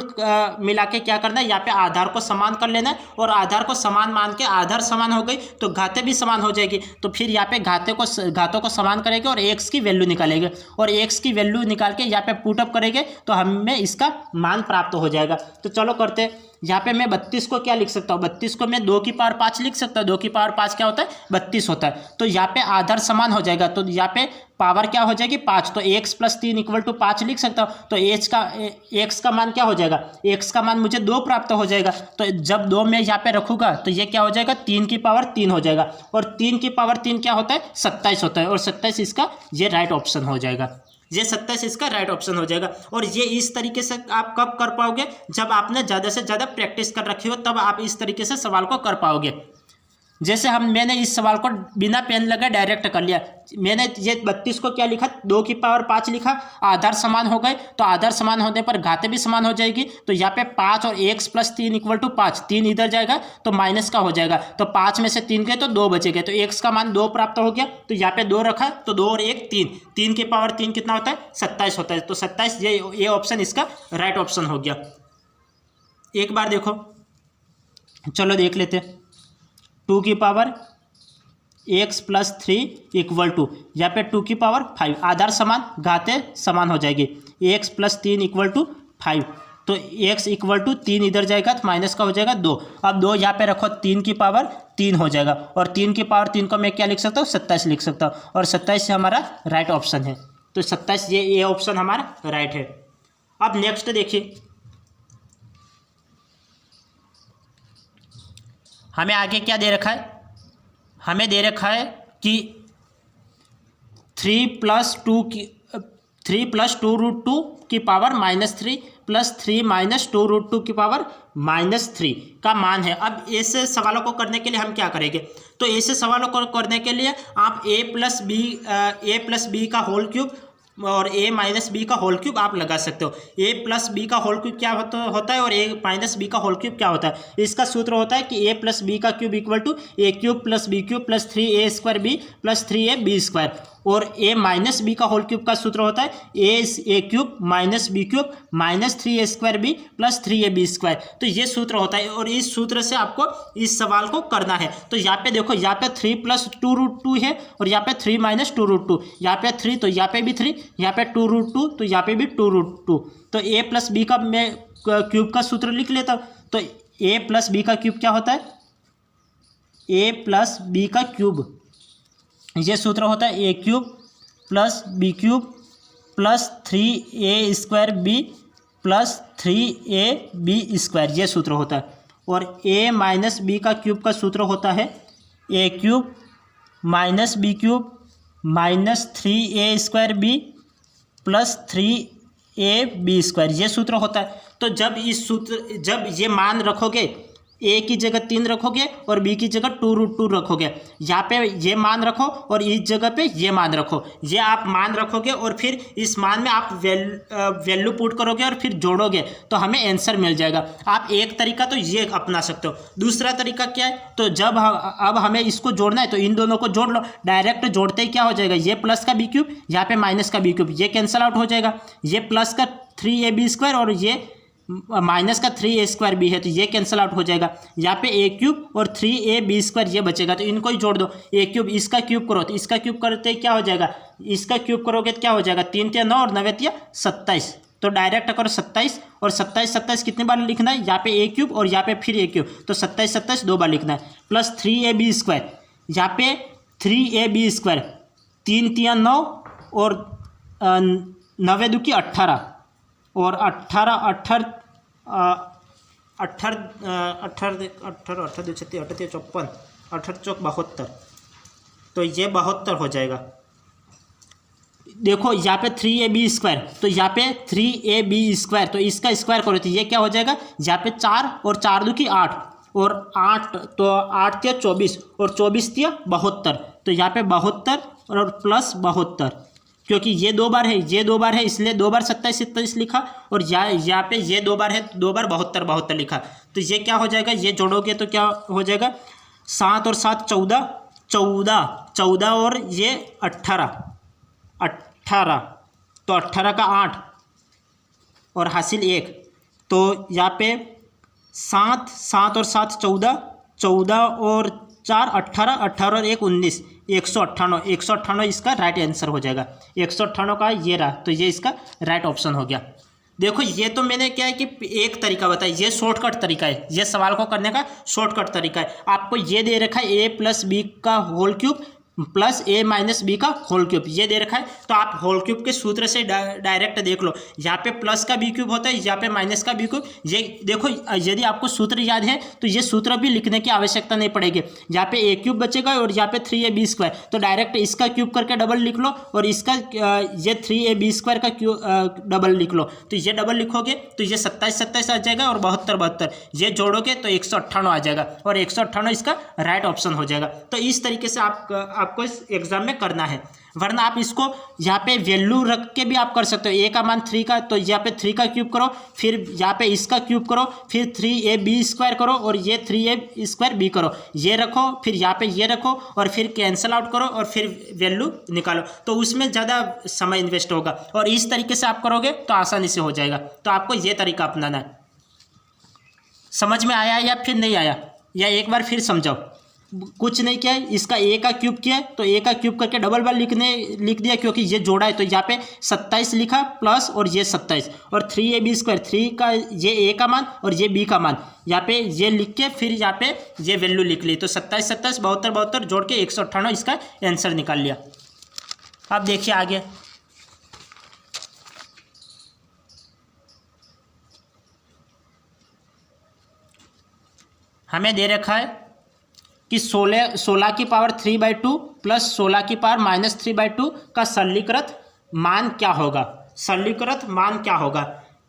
मिला के क्या करना है, यहाँ पे आधार को समान कर लेना है, और आधार को समान मान के आधार समान हो गई तो घातें भी समान हो जाएगी। तो फिर यहाँ पे घातों को समान करेंगे और x की वैल्यू निकालेंगे, और x की वैल्यू निकाल के यहाँ पे पुटअप करेंगे तो हमें इसका मान प्राप्त हो जाएगा। तो चलो करते हैं। यहाँ पे मैं 32 को क्या लिख सकता हूँ, 32 को मैं 2 की पावर 5 लिख सकता हूँ। 2 की पावर 5 क्या होता है, 32 होता है। तो यहाँ पे आधार समान हो जाएगा, तो यहाँ पे पावर क्या हो जाएगी, 5, तो x + 3 = 5 लिख सकता हूँ। तो x का मान क्या हो जाएगा, x का मान मुझे 2 प्राप्त हो जाएगा। तो जब 2 मैं यहाँ पे रखूँगा तो ये क्या हो जाएगा, 3 की पावर 3 हो जाएगा, और 3 की पावर 3 क्या होता है, 27 होता है, और 27 इसका ये राइट ऑप्शन हो जाएगा। ये 27 इसका राइट ऑप्शन हो जाएगा। और ये इस तरीके से आप कब कर पाओगे, जब आपने ज़्यादा से ज़्यादा प्रैक्टिस कर रखी हो, तब आप इस तरीके से सवाल को कर पाओगे। जैसे मैंने इस सवाल को बिना पेन लगा डायरेक्ट कर लिया। मैंने ये 32 को क्या लिखा, 2 की पावर 5 लिखा, आधार समान हो गए, तो आधार समान होने पर घातें भी समान हो जाएगी। तो यहाँ पे 5 और x + 3 = 5, 3 इधर जाएगा तो माइनस का हो जाएगा, तो 5 में से 3 गए तो 2 बचेगा, तो x का मान 2 प्राप्त हो गया। तो यहाँ पे 2 रखा, तो 2 और 1 3, 3 की पावर 3 कितना होता है, 27 होता है। तो 27 ये ऑप्शन इसका राइट ऑप्शन हो गया। एक बार देखो, चलो देख लेते हैं। 2 की पावर x + 3 = यहाँ पे 2 की पावर 5, आधार समान घातें समान हो जाएगी। x + 3 = 5, तो x = 3 इधर जाएगा तो माइनस का हो जाएगा 2। अब 2 यहाँ पे रखो, 3 की पावर 3 हो जाएगा, और 3 की पावर 3 को मैं क्या लिख सकता हूँ, 27 लिख सकता हूँ, और 27 से हमारा राइट ऑप्शन है। तो 27 ये ऑप्शन हमारा राइट है। अब नेक्स्ट देखिए, हमें आगे क्या दे रखा है, हमें दे रखा है कि 3 + 2√2 की पावर -3 + 3 - 2√2 की पावर -3 का मान है। अब ऐसे सवालों को करने के लिए हम क्या करेंगे, तो ऐसे सवालों को करने के लिए आप a + b का होल क्यूब और a - b का होल क्यूब आप लगा सकते हो। a + b का होल क्यूब क्या होता है और a - b का होल क्यूब क्या होता है। इसका सूत्र होता है कि a + b का cube = a³ + b³ + 3a² b + 3ab², और a - b का होल क्यूब का सूत्र होता है a³ - b³ - 3a² b + 3ab²। तो ये सूत्र होता है, और इस सूत्र से आपको इस सवाल को करना है। तो यहाँ पे देखो, यहाँ पे 3 + 2√2 है, और यहाँ पे 3 - 2√2, यहाँ पे 3 तो यहाँ पे भी 3, यहाँ पे 2√2 तो यहाँ पे भी 2√2। तो a + b का मैं क्यूब का सूत्र लिख लेता हूँ। तो a + b का क्यूब क्या होता है, a + b का क्यूब, ये सूत्र होता है a³ + b³ + 3a² b + 3ab², ये सूत्र होता है। और a - b का क्यूब का सूत्र होता है a³ - b³ - 3a² b + 3ab², ये सूत्र होता है। तो जब ये मान रखोगे, a की जगह 3 रखोगे और b की जगह 2√2 रखोगे, यहाँ पे ये मान रखो और इस जगह पे ये मान रखो, ये आप मान रखोगे और फिर इस मान में आप वैल्यू पुट करोगे और फिर जोड़ोगे तो हमें आंसर मिल जाएगा। आप एक तरीका तो ये अपना सकते हो। दूसरा तरीका क्या है, तो जब अब हमें इसको जोड़ना है तो इन दोनों को जोड़ लो। डायरेक्ट जोड़ते ही क्या हो जाएगा, ये प्लस का b³, यहाँ पे माइनस का b³, ये कैंसल आउट हो जाएगा। ये प्लस का 3ab² और ये माइनस का 3a² भी है, तो ये कैंसिल आउट हो जाएगा। यहाँ पे a³ और 3ab² ये बचेगा, तो इनको ही जोड़ दो। a³ इसका क्यूब करो, तो इसका क्यूब करते क्या हो जाएगा, इसका क्यूब करोगे तो क्या हो जाएगा, 3 × 9 और 9 × 27, तो डायरेक्ट करो 27, और 27 कितने बार लिखना है, यहाँ पे a³ और यहाँ पे फिर a³, तो 27 2 बार लिखना है, प्लस 3ab², यहाँ पे 3ab², 3 × 9 और 9 × 2 = 18, और 18 72, तो ये 72 हो जाएगा। देखो यहाँ पे 3ab², तो यहाँ पे 3ab², तो इसका स्क्वायर करो तो ये क्या हो जाएगा, यहाँ पे 4 और 4 दो की 8 और 8, तो 8 तिया 24 और 24 तिया 72, तो यहाँ पे 72 और प्लस 72, क्योंकि ये 2 बार है, ये 2 बार है, इसलिए 2 बार 27 लिखा, और यहाँ पे ये 2 बार है, 2 बार 72 लिखा। तो ये क्या हो जाएगा, ये जोड़ोगे तो क्या हो जाएगा, 7 और 7 14, 14 और ये 18, तो 18 का 8 और हासिल 1, तो यहाँ पे 7 और 7 14 और 4 18, 18 और 1 19, 198 इसका राइट आंसर हो जाएगा। 198 का ये रहा, तो ये इसका राइट ऑप्शन हो गया। देखो ये तो मैंने क्या है कि एक तरीका बताया, ये शॉर्टकट तरीका है, ये सवाल को करने का शॉर्टकट तरीका है। आपको ये दे रखा है a+b का होल क्यूब प्लस a-b का होल क्यूब, ये दे रखा है, तो आप होल क्यूब के सूत्र से डायरेक्ट देख लो। यहाँ पे प्लस का b क्यूब होता है, यहाँ पे माइनस का b क्यूब। ये देखो यदि आपको सूत्र याद है तो ये सूत्र भी लिखने की आवश्यकता नहीं पड़ेगी। यहाँ पे a क्यूब बचेगा और यहाँ पे 3ab², तो डायरेक्ट इसका क्यूब करके डबल लिख लो, और इसका ये 3ab² का क्यूब डबल लिख लो। तो ये डबल लिखोगे तो ये 27 आ जाएगा, और 72 ये जोड़ोगे तो 198 आ जाएगा, और 198 इसका राइट ऑप्शन हो जाएगा। तो इस तरीके से आपको इस एग्जाम में करना है, वरना आप इसको यहाँ पे वैल्यू रख के भी आप कर सकते हो। a का मान 3 का, तो यहाँ पे 3 का क्यूब करो, फिर यहाँ पे इसका क्यूब करो, फिर 3ab² करो, और ये 3ab² करो, ये रखो, फिर यहाँ पे ये रखो, और फिर कैंसिल आउट करो, और फिर वैल्यू निकालो, तो उसमें ज़्यादा समय इन्वेस्ट होगा। और इस तरीके से आप करोगे तो आसानी से हो जाएगा। तो आपको ये तरीका अपनाना है। समझ में आया या फिर नहीं आया, या एक बार फिर समझाओ। कुछ नहीं किया है, इसका a का क्यूब किया है, तो a का क्यूब करके डबल बार लिख दिया, क्योंकि ये जोड़ा है, तो यहाँ पे 27 लिखा प्लस और ये 27, और 3ab², 3 का ये a का मान और ये b का मान, यहाँ पे ये लिख के फिर यहाँ पे ये वैल्यू लिख ली, तो 27 72 जोड़ के 198 इसका आंसर निकाल लिया। अब देखिए आगे, हमें दे रखा है कि 16 की पावर 3/2 प्लस 16 की पावर -3/2 का सरलीकृत मान क्या होगा। सरलीकृत मान क्या होगा,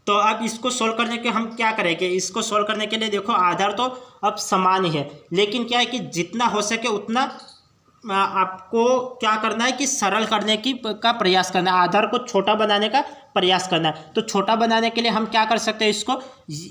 तो अब इसको सोल्व करने के हम क्या करेंगे, इसको सोल्व करने के लिए देखो आधार तो अब समान ही है, लेकिन क्या है कि जितना हो सके उतना आपको क्या करना है कि सरल करने का प्रयास करना है, आधार को छोटा बनाने का प्रयास करना है। तो छोटा बनाने के लिए हम क्या कर सकते हैं,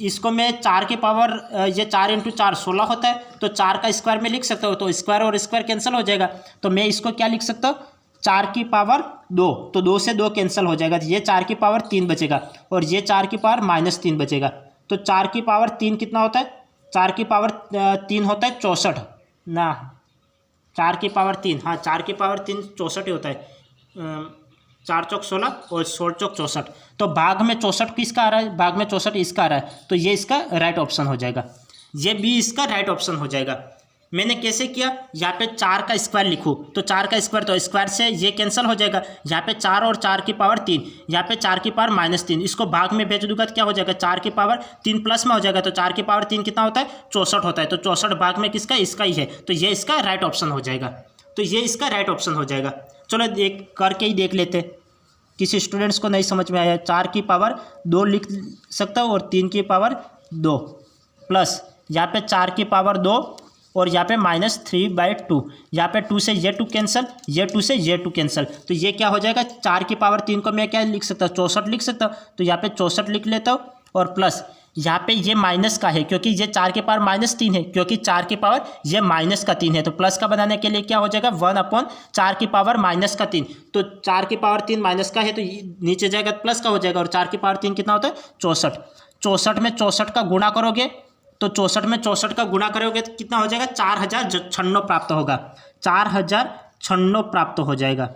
इसको मैं 4 की पावर, ये 4 × 4 16 होता है, तो 4 का स्क्वायर में लिख सकता हूँ, तो स्क्वायर और स्क्वायर कैंसिल हो जाएगा, तो मैं इसको क्या लिख सकता हूँ, 4 की पावर 2, तो 2 से 2 कैंसिल हो जाएगा, तो ये 4 की पावर 3 बचेगा, और ये 4 की पावर -3 बचेगा। तो 4 की पावर 3 कितना होता है, 4 की पावर 3 होता है 64 ना, 4 की पावर 3, हाँ 4 की पावर 3 64 ही होता है, 4 चौक 16 और 16 चौक 64, तो भाग में 64 किसका आ रहा है, भाग में 64 इसका आ रहा है, तो ये इसका राइट ऑप्शन हो जाएगा, ये भी इसका राइट ऑप्शन हो जाएगा। मैंने कैसे किया, यहाँ पे 4 का स्क्वायर लिखूँ, तो 4 का स्क्वायर, तो स्क्वायर से ये कैंसिल हो जाएगा, यहाँ पे 4 और 4 की पावर 3, यहाँ पे 4 की पावर -3, इसको भाग में भेज दूंगा तो क्या हो जाएगा, 4 की पावर 3 प्लस में हो जाएगा, तो 4 की पावर 3 कितना होता है, 64 होता है, तो 64 भाग में किसका, इसका ही है, तो ये इसका राइट ऑप्शन हो जाएगा, तो ये इसका राइट ऑप्शन हो जाएगा। चलो करके ही देख लेते, किसी स्टूडेंट्स को नहीं समझ में आया, 4 की पावर 2 लिख सकता हूँ और 3 की पावर 2 प्लस यहाँ पे 4 की पावर 2 और यहाँ पे -3/2, यहाँ पे 2 से ये 2 कैंसिल, ये 2 से ये 2 कैंसिल, तो ये क्या हो जाएगा, 4 की पावर 3 को मैं क्या लिख सकता हूँ, 64 लिख सकता हूँ, तो यहाँ पे 64 लिख लेता हूँ, और प्लस यहाँ पे ये माइनस का है, क्योंकि ये 4 की पावर -3 है, क्योंकि 4 की पावर ये -3 है, तो प्लस का बनाने के लिए क्या हो जाएगा, 1/4 की पावर -3, तो 4 की पावर 3 माइनस का है, तो नीचे जाएगा प्लस का हो जाएगा, और 4 की पावर 3 कितना होता है, 64, 64 में 64 का गुणा करोगे, तो 64 में 64 का गुणा करोगे तो कितना हो जाएगा, 4096 प्राप्त होगा, 4096 प्राप्त हो जाएगा,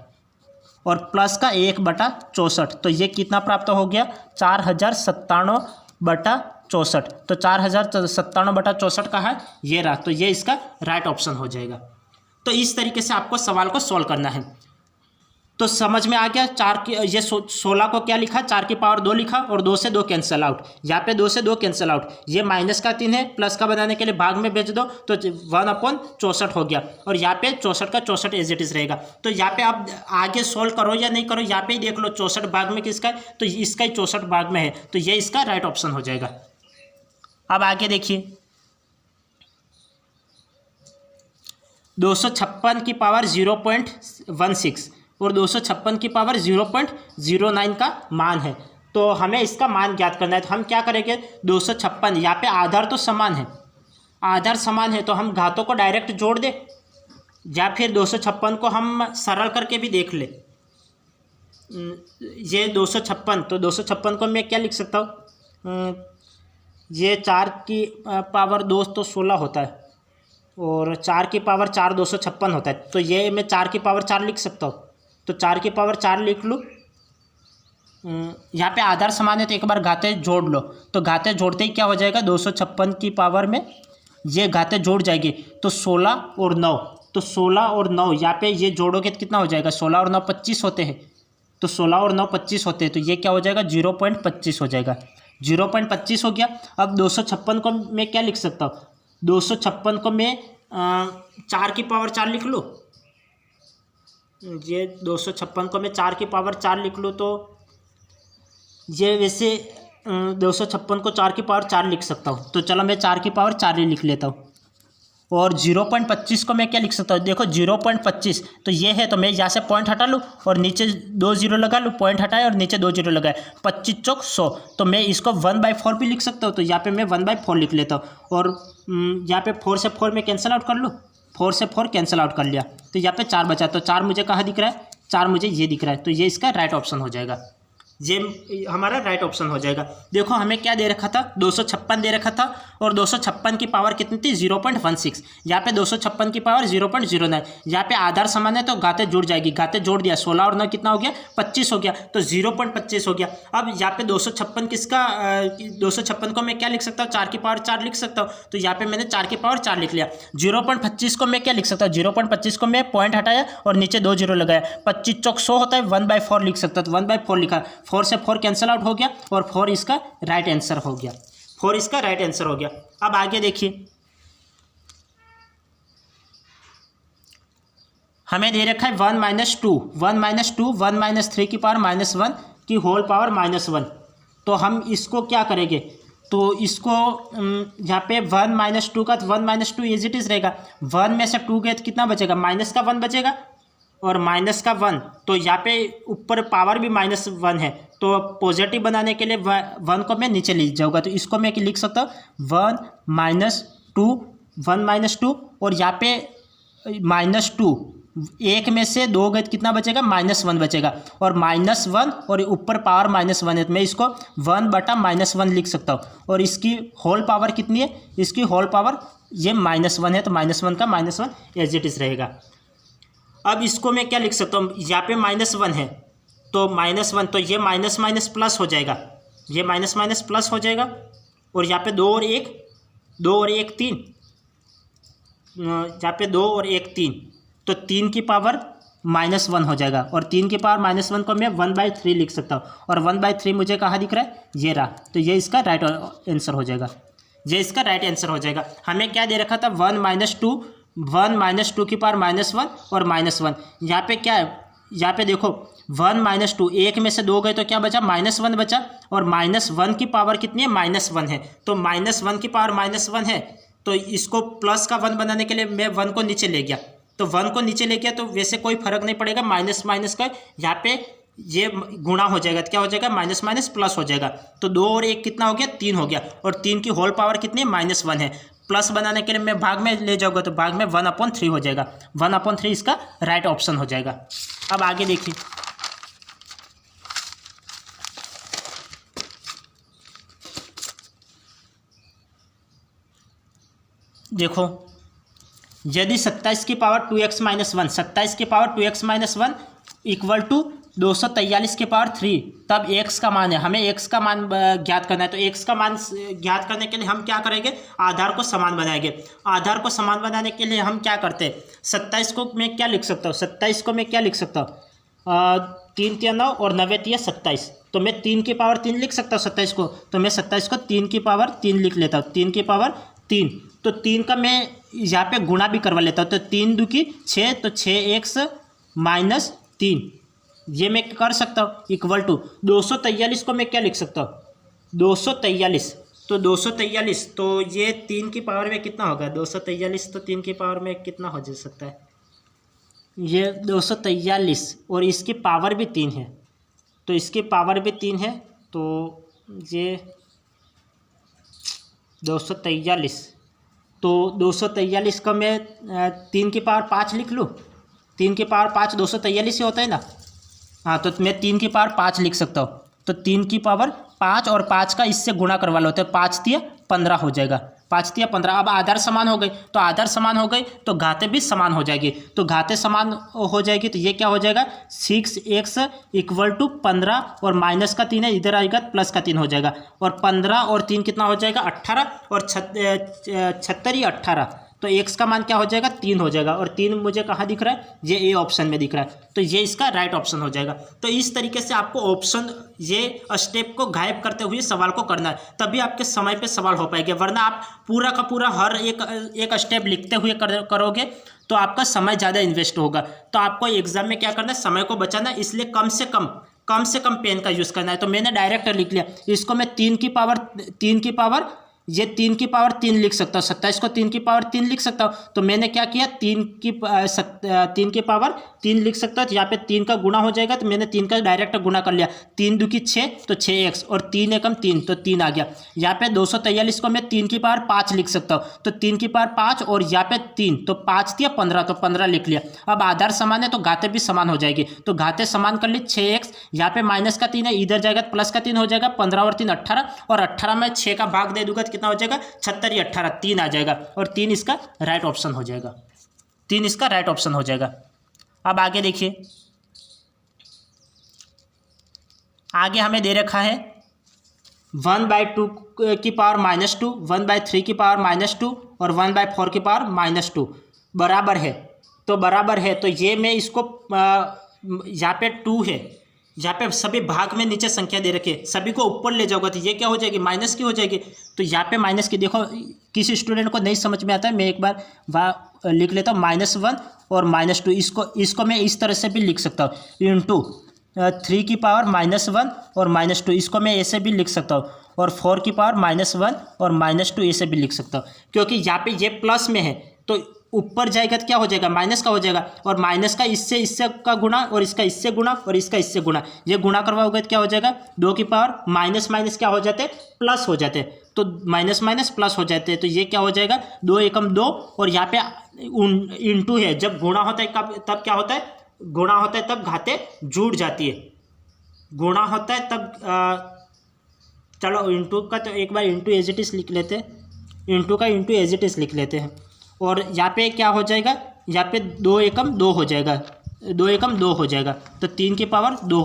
और प्लस का 1/64, तो ये कितना प्राप्त हो गया, 4097/64, तो 4097/64 का है ये रहा, तो ये इसका राइट ऑप्शन हो जाएगा। तो इस तरीके से आपको सवाल को सॉल्व करना है। तो समझ में आ गया। 4 की ये 16 को क्या लिखा, 4 की पावर 2 लिखा और 2 से 2 कैंसिल आउट। यहाँ पे 2 से 2 कैंसिल आउट। ये माइनस का 3 है, प्लस का बनाने के लिए भाग में भेज दो तो 1/64 हो गया। और यहाँ पे 64 का 64 एज इट इज रहेगा। तो यहाँ पे आप आगे सोल्व करो या नहीं करो, यहाँ पे ही देख लो 64 भाग में किसका है, तो इसका ही 64 भाग में है, तो ये इसका राइट ऑप्शन हो जाएगा। अब आगे देखिए 256 की पावर 0.16 और 256 की पावर 0.09 का मान है। तो हमें इसका मान ज्ञात करना है। तो हम क्या करेंगे, 256 यहाँ पे आधार तो समान है, आधार समान है तो हम घातों को डायरेक्ट जोड़ दे, या फिर 256 को हम सरल करके भी देख ले। ये 256, तो 256 को मैं क्या लिख सकता हूँ, ये 4 की पावर 2 तो 16 होता है और 4 की पावर 4 256 होता है। तो ये मैं 4 की पावर 4 लिख सकता हूँ, तो 4 की पावर 4 लिख लूँ। यहाँ पे आधार समान है तो एक बार घाते जोड़ लो, तो घाते जोड़ते ही क्या हो जाएगा, 256 की पावर में ये घाते जोड़ जाएगी तो 16 और 9, तो 16 और 9 यहाँ पे ये जोड़ोगे तो कितना हो जाएगा, 16 और 9 25 होते हैं, तो 16 और 9 25 होते हैं, तो ये क्या हो जाएगा 0.25 हो जाएगा, 0.25 हो गया। अब 256 को मैं क्या लिख सकता हूँ, 256 को मैं 4 की पावर 4 लिख लूँ। ये 256 को मैं 4 की पावर 4 लिख लूँ, तो ये वैसे 256 को 4 की पावर 4 लिख सकता हूँ, तो चलो मैं 4 की पावर 4 ही लिख लेता हूँ। और 0.25 को मैं क्या लिख सकता हूँ, देखो 0.25 तो ये है, तो मैं यहाँ से पॉइंट हटा लूँ और नीचे 2 0 लगा लूँ, पॉइंट हटाए और नीचे 2 0 लगाए, 25 चौक 100, तो मैं इसको 1/4 भी लिख सकता हूँ, तो यहाँ पे मैं 1/4 लिख लेता हूँ। और यहाँ पे 4 से 4 में कैंसिल आउट कर लूँ, 4 से 4 कैंसिल आउट कर लिया, तो यहाँ पे 4 बचा, तो 4 मुझे कहाँ दिख रहा है, 4 मुझे ये दिख रहा है, तो ये इसका राइट ऑप्शन हो जाएगा, ये हमारा राइट ऑप्शन हो जाएगा। देखो हमें क्या दे रखा था, 256 दे रखा था और 256 की पावर कितनी थी 0.16, यहाँ पे 256 की पावर 0.09, यहाँ पे आधार समान है तो घाते जुड़ जाएगी, घाते जोड़ दिया, 16 और 9 कितना हो गया 25 हो गया, तो 0.25 हो गया। अब यहाँ पे 256 किसका 256 को मैं क्या लिख सकता हूँ, 4 की पावर 4 लिख सकता हूँ, तो यहाँ पे मैंने 4 की पावर 4 लिख लिया। 0.25 को मैं क्या लिख सकता हूँ, 0.25 को मैं पॉइंट हटाया और नीचे 2 0 लगाया, 25 चौक 100 होता है, 1/4 लिख सकता, तो 1/4 लिखा, 4 से 4 कैंसिल आउट हो गया और 4 इसका राइट आंसर हो गया, 4 इसका राइट आंसर हो गया। अब आगे देखिए हमें दे रखा है 1 - 2 1 - 2 1 - 3 की पावर -1 की होल पावर -1, तो हम इसको क्या करेंगे, तो इसको यहाँ पे 1 - 2 का 1 - 2 एज इट इज रहेगा, 1 में से 2 गए तो कितना बचेगा, माइनस का 1 बचेगा और माइनस का 1, तो यहाँ पे ऊपर पावर भी -1 है, तो पॉजिटिव बनाने के लिए 1 को मैं नीचे ले जाऊँगा, तो इसको मैं लिख सकता हूँ 1 - 2 और यहाँ पे -2 1 में से 2 गए कितना बचेगा, -1 बचेगा और -1 और ऊपर पावर -1 है, तो मैं इसको 1/-1 लिख सकता हूँ। और इसकी होल पावर कितनी है, इसकी होल पावर ये -1 है, तो -1 का -1 एज इट इज रहेगा। अब इसको मैं क्या लिख सकता हूँ, यहाँ पे -1 है तो -1, तो ये माइनस माइनस प्लस हो जाएगा, ये माइनस माइनस प्लस हो जाएगा, और यहाँ पे 2 और 1 3, यहाँ पे 2 और 1 3, तो 3 की पावर -1 हो जाएगा, और 3 की पावर -1 को मैं 1/3 लिख सकता हूँ, और 1/3 मुझे कहाँ दिख रहा है, ये रहा, तो ये इसका राइट आंसर हो जाएगा, ये इसका राइट आंसर हो जाएगा। हमें क्या दे रखा था 1 - 2 की पावर -1 और -1, यहाँ पे क्या है, यहाँ पे देखो 1 - 2 1 में से 2 गए तो क्या बचा, -1 बचा, और -1 की पावर कितनी है, -1 है, तो -1 की पावर -1 है, तो इसको प्लस का 1 बनाने के लिए मैं 1 को नीचे ले गया, तो 1 को नीचे ले गया तो वैसे कोई फर्क नहीं पड़ेगा, माइनस माइनस का यहाँ पे ये गुणा हो जाएगा, तो क्या हो जाएगा, माइनस माइनस प्लस हो जाएगा, तो 2 और 1 कितना हो गया, 3 हो गया, और 3 की होल पावर कितनी है, -1 है, प्लस बनाने के लिए मैं भाग में ले जाऊँगा तो भाग में 1/3 हो जाएगा, 1/3 इसका राइट ऑप्शन हो जाएगा। अब आगे देखिए देखो, यदि 27 की पावर 2x - 1 27 की पावर 2x - 1 इक्वल टू 243 की पावर 3, तब x का मान है, हमें x का मान ज्ञात करना है, तो x का मान ज्ञात करने के लिए हम क्या करेंगे, आधार को समान बनाएंगे। आधार को समान बनाने के लिए हम क्या करते हैं, 27 को मैं क्या लिख सकता हूँ, 27 को मैं क्या लिख सकता हूँ, 3 तिया 9 और 9 तिया 27, तो मैं 3 की पावर 3 लिख सकता हूँ 27 को, तो मैं 27 को 3 की पावर 3 लिख लेता हूँ, 3 की पावर 3। तो 3 का मैं यहाँ पे गुणा भी करवा लेता हूँ, तो 3 दूकी 6, तो 6x माइनस 3 ये मैं कर सकता हूँ इक्वल टू 243 को मैं क्या लिख सकता हूँ 243, तो 243 तो ये 3 की पावर में कितना होगा 243, तो 3 की पावर में कितना हो जा सकता है ये 243 और इसकी पावर भी 3 है, तो इसकी पावर भी 3 है, तो ये 243, तो 243 का मैं 3 की पावर 5 लिख लूँ, 3 की पावर 5 243 ही होता है ना। हाँ, तो मैं 3 की पावर 5 लिख सकता हूँ, तो 3 की पावर 5 और 5 का इससे गुणा करवा लो, तो 5 तिया 15 हो जाएगा, 5 तिया 15। अब आधार समान हो गई, तो आधार समान हो गई तो घाते भी समान हो जाएगी, तो घाते समान हो जाएगी, तो ये क्या हो जाएगा 6x इक्वल टू 15 और माइनस का 3 है इधर आएगा प्लस का 3 हो जाएगा, और 15 और 3 कितना हो जाएगा 18 और 76 18, तो x का मान क्या हो जाएगा 3 हो जाएगा, और 3 मुझे कहाँ दिख रहा है ये ए ऑप्शन में दिख रहा है, तो ये इसका राइट ऑप्शन हो जाएगा। तो इस तरीके से आपको ऑप्शन ये स्टेप को गायब करते हुए सवाल को करना है, तभी आपके समय पे सवाल हो पाएंगे, वरना आप पूरा का पूरा हर एक स्टेप लिखते हुए करोगे तो आपका समय ज़्यादा इन्वेस्ट होगा। तो आपको एग्जाम में क्या करना है समय को बचाना है, इसलिए कम से कम पेन का यूज़ करना है। तो मैंने डायरेक्ट लिख लिया, इसको मैं 3 की पावर ये 3 की पावर 3 लिख सकता हूँ, 27 को 3 की पावर 3 लिख सकता हूँ, तो मैंने क्या किया 3 की पावर 3 लिख सकता हूँ, तो यहाँ पे 3 का गुणा हो जाएगा, तो मैंने 3 का डायरेक्ट गुणा कर लिया, 3 दूकी 6 तो 6x और 3 एकम 3 तो 3 आ गया। यहाँ पे 243 को मैं 3 की पावर 5 लिख सकता हूँ, तो 3 की पावर 5 और यहाँ पे 3 तो 5 दिया 15, तो 15 लिख लिया। अब आधार समान है तो घाते भी समान हो जाएगी, तो घाते समान कर ली 6x, यहाँ पे माइनस का 3 है इधर जाएगा प्लस का 3 हो जाएगा, 15 और 3 18, और 18 में 6 का भाग दे दूंगा तो कितना हो जाएगा 76 18 3 आ जाएगा, और 3 इसका राइट ऑप्शन हो जाएगा, 3 इसका राइट ऑप्शन हो जाएगा। अब आगे देखिए, आगे हमें दे रखा है 1/2 की पावर -2, 1/3 की पावर -2 और 1/4 की पावर -2 बराबर है, तो बराबर है, तो ये मैं इसको यहाँ पे 2 है, यहाँ पे सभी भाग में नीचे संख्या दे रखी है, सभी को ऊपर ले जाओगे तो ये क्या हो जाएगी माइनस की हो जाएगी, तो यहाँ पे माइनस की देखो किसी स्टूडेंट को नहीं समझ में आता है, मैं एक बार वहाँ लिख लेता हूँ -1 और -2, इसको मैं इस तरह से भी लिख सकता हूँ इंटू 3 की पावर -1 और -2, इसको मैं ऐसे भी लिख सकता हूँ, और 4 की पावर -1 और -2 ऐसे भी लिख सकता हूँ, क्योंकि यहाँ पे ये प्लस में है तो ऊपर जाएगा तो क्या हो जाएगा माइनस का हो जाएगा, और माइनस का इससे का गुणा और इसका इससे गुणा और इसका इससे गुणा, ये गुणा करवाओगे तो क्या हो जाएगा 2 की पावर माइनस क्या हो जाते प्लस हो जाते, तो माइनस प्लस हो जाते हैं, तो ये क्या हो जाएगा 2 एकम 2, और यहाँ पे इंटू है, जब गुणा होता है तब क्या होता है गुणा होता है तब घाते जुड़ जाती है, गुणा होता है तब चलो इंटू का तो एक bar into as it is लिख लेते हैं, इंटू का इंटू एज इट इज लिख लेते हैं, और यहाँ पे क्या हो जाएगा यहाँ पे 2 एकम 2 हो जाएगा, 2 एकम 2 हो जाएगा, तो 3 की पावर 2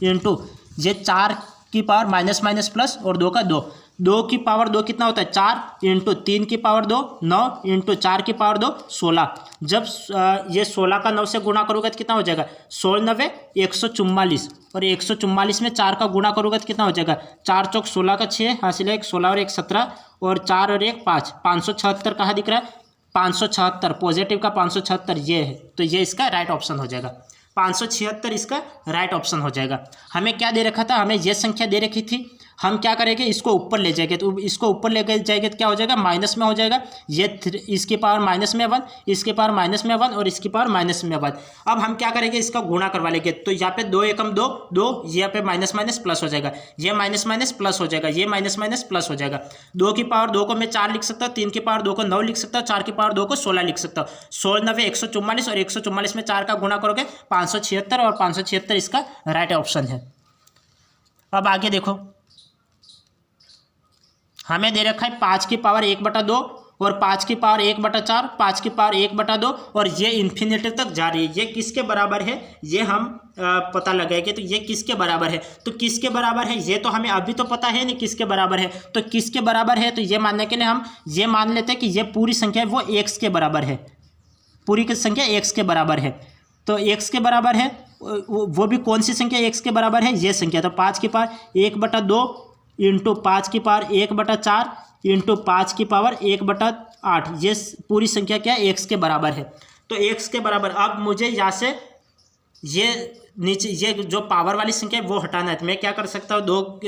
इंटू ये 4 की पावर माइनस प्लस और 2 का 2 की पावर 2 कितना होता है 4 इंटू 3 की पावर 2 9 इंटू 4 की पावर 2 16, जब ये 16 का 9 से गुणा करोगे तो कितना हो जाएगा 16 9 144, और 144 में 4 का गुणा करोगे तो कितना हो जाएगा 4 चौक 16 का 6 हासिल है 16 और 1 17 और 4 और 1 5, 576 कहाँ दिख रहा है 576 पॉजिटिव का 576 ये है, तो ये इसका राइट ऑप्शन हो जाएगा, 576 इसका राइट ऑप्शन हो जाएगा। हमें क्या दे रखा था, हमें ये संख्या दे रखी थी, हम क्या करेंगे इसको ऊपर ले जाएंगे, तो इसको ऊपर ले जाएंगे तो क्या हो जाएगा माइनस में हो जाएगा, ये इसकी पावर माइनस में 1, इसकी पावर माइनस में 1 और इसकी पावर माइनस में 1। अब हम क्या करेंगे इसका गुणा करवा लेंगे, तो यहाँ पे 2 एकम 2 यहाँ पे माइनस प्लस हो जाएगा, ये माइनस प्लस हो जाएगा, ये माइनस प्लस हो जाएगा। 2 की पावर 2 को मैं 4 लिख सकता हूँ, 3 की पावर 2 को 9 लिख सकता हूँ, 4 की पावर 2 को 16 लिख सकता हूँ, 16 9 144 और 144 में 4 का गुणा करोगे 576, और 576 इसका राइट ऑप्शन है। अब आगे देखो, हमें दे रखा है 5 की पावर 1/2 और 5 की पावर 1/4, 5 की पावर 1/2, और ये इन्फिनिटी तक जा रही है, ये किसके बराबर है ये हम पता लगाएंगे, तो ये किसके बराबर है, तो किसके बराबर है ये तो हमें अभी तो पता है नहीं किसके बराबर है, तो किसके बराबर है, तो ये मानने के लिए हम ये मान लेते हैं कि ये पूरी संख्या है वो x के बराबर है, पूरी की संख्या x के बराबर है, तो x के बराबर है वो भी कौन सी संख्या x के बराबर है, ये संख्या। तो 5 की पावर 1/2 इंटू 5 की पावर 1/4 इंटू 5 की पावर 1/8, ये पूरी संख्या क्या है, x के बराबर है। तो x के बराबर, अब मुझे यहाँ से ये नीचे ये जो पावर वाली संख्या है वो हटाना है। तो मैं क्या कर सकता हूँ,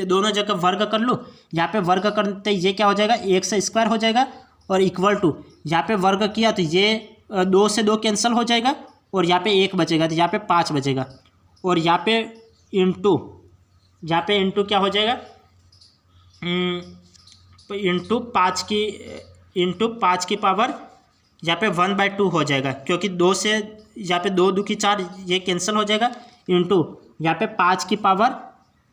दोनों जगह वर्ग कर लूँ। यहाँ पे वर्ग करते ये क्या हो जाएगा, x² हो जाएगा और इक्वल टू, यहाँ पे वर्ग किया तो ये 2 से 2 कैंसिल हो जाएगा और यहाँ पे 1 बचेगा, तो यहाँ पे 5 बचेगा। और यहाँ पे इंटू क्या हो जाएगा, इंटू 5 की पावर यहाँ पे 1/2 हो जाएगा, क्योंकि 2 से यहाँ पे 2 2 की 4 ये कैंसिल हो जाएगा, इंटू यहाँ पे 5 की पावर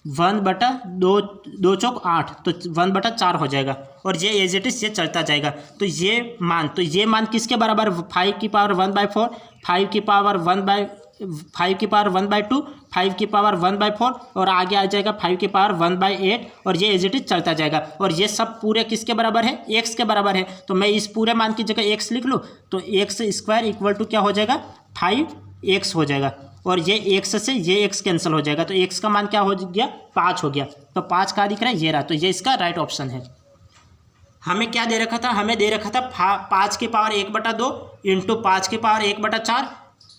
1/2, 2 चौक 8, तो 1/4 हो जाएगा। और ये एज इट इज ये चलता जाएगा। तो ये मान किसके बराबर, 5 की पावर 1/4, 5 की पावर 1/2, 5 की पावर 1/4 और आगे आ जाएगा 5 की पावर 1/8, और ये एज इट इज चलता जाएगा। और ये सब पूरे किसके बराबर है, x के बराबर है। तो मैं इस पूरे मान की जगह x लिख लूँ, तो x² इक्वल टू क्या हो जाएगा, 5x हो जाएगा। और ये x से ये x कैंसिल हो जाएगा, तो x का मान क्या हो गया, 5 हो गया। तो 5 कहाँ दिख रहा है, ये रहा। तो ये इसका राइट ऑप्शन है। हमें क्या दे रखा था, हमें दे रखा था 5 की पावर 1/2 इंटू 5 की पावर 1/4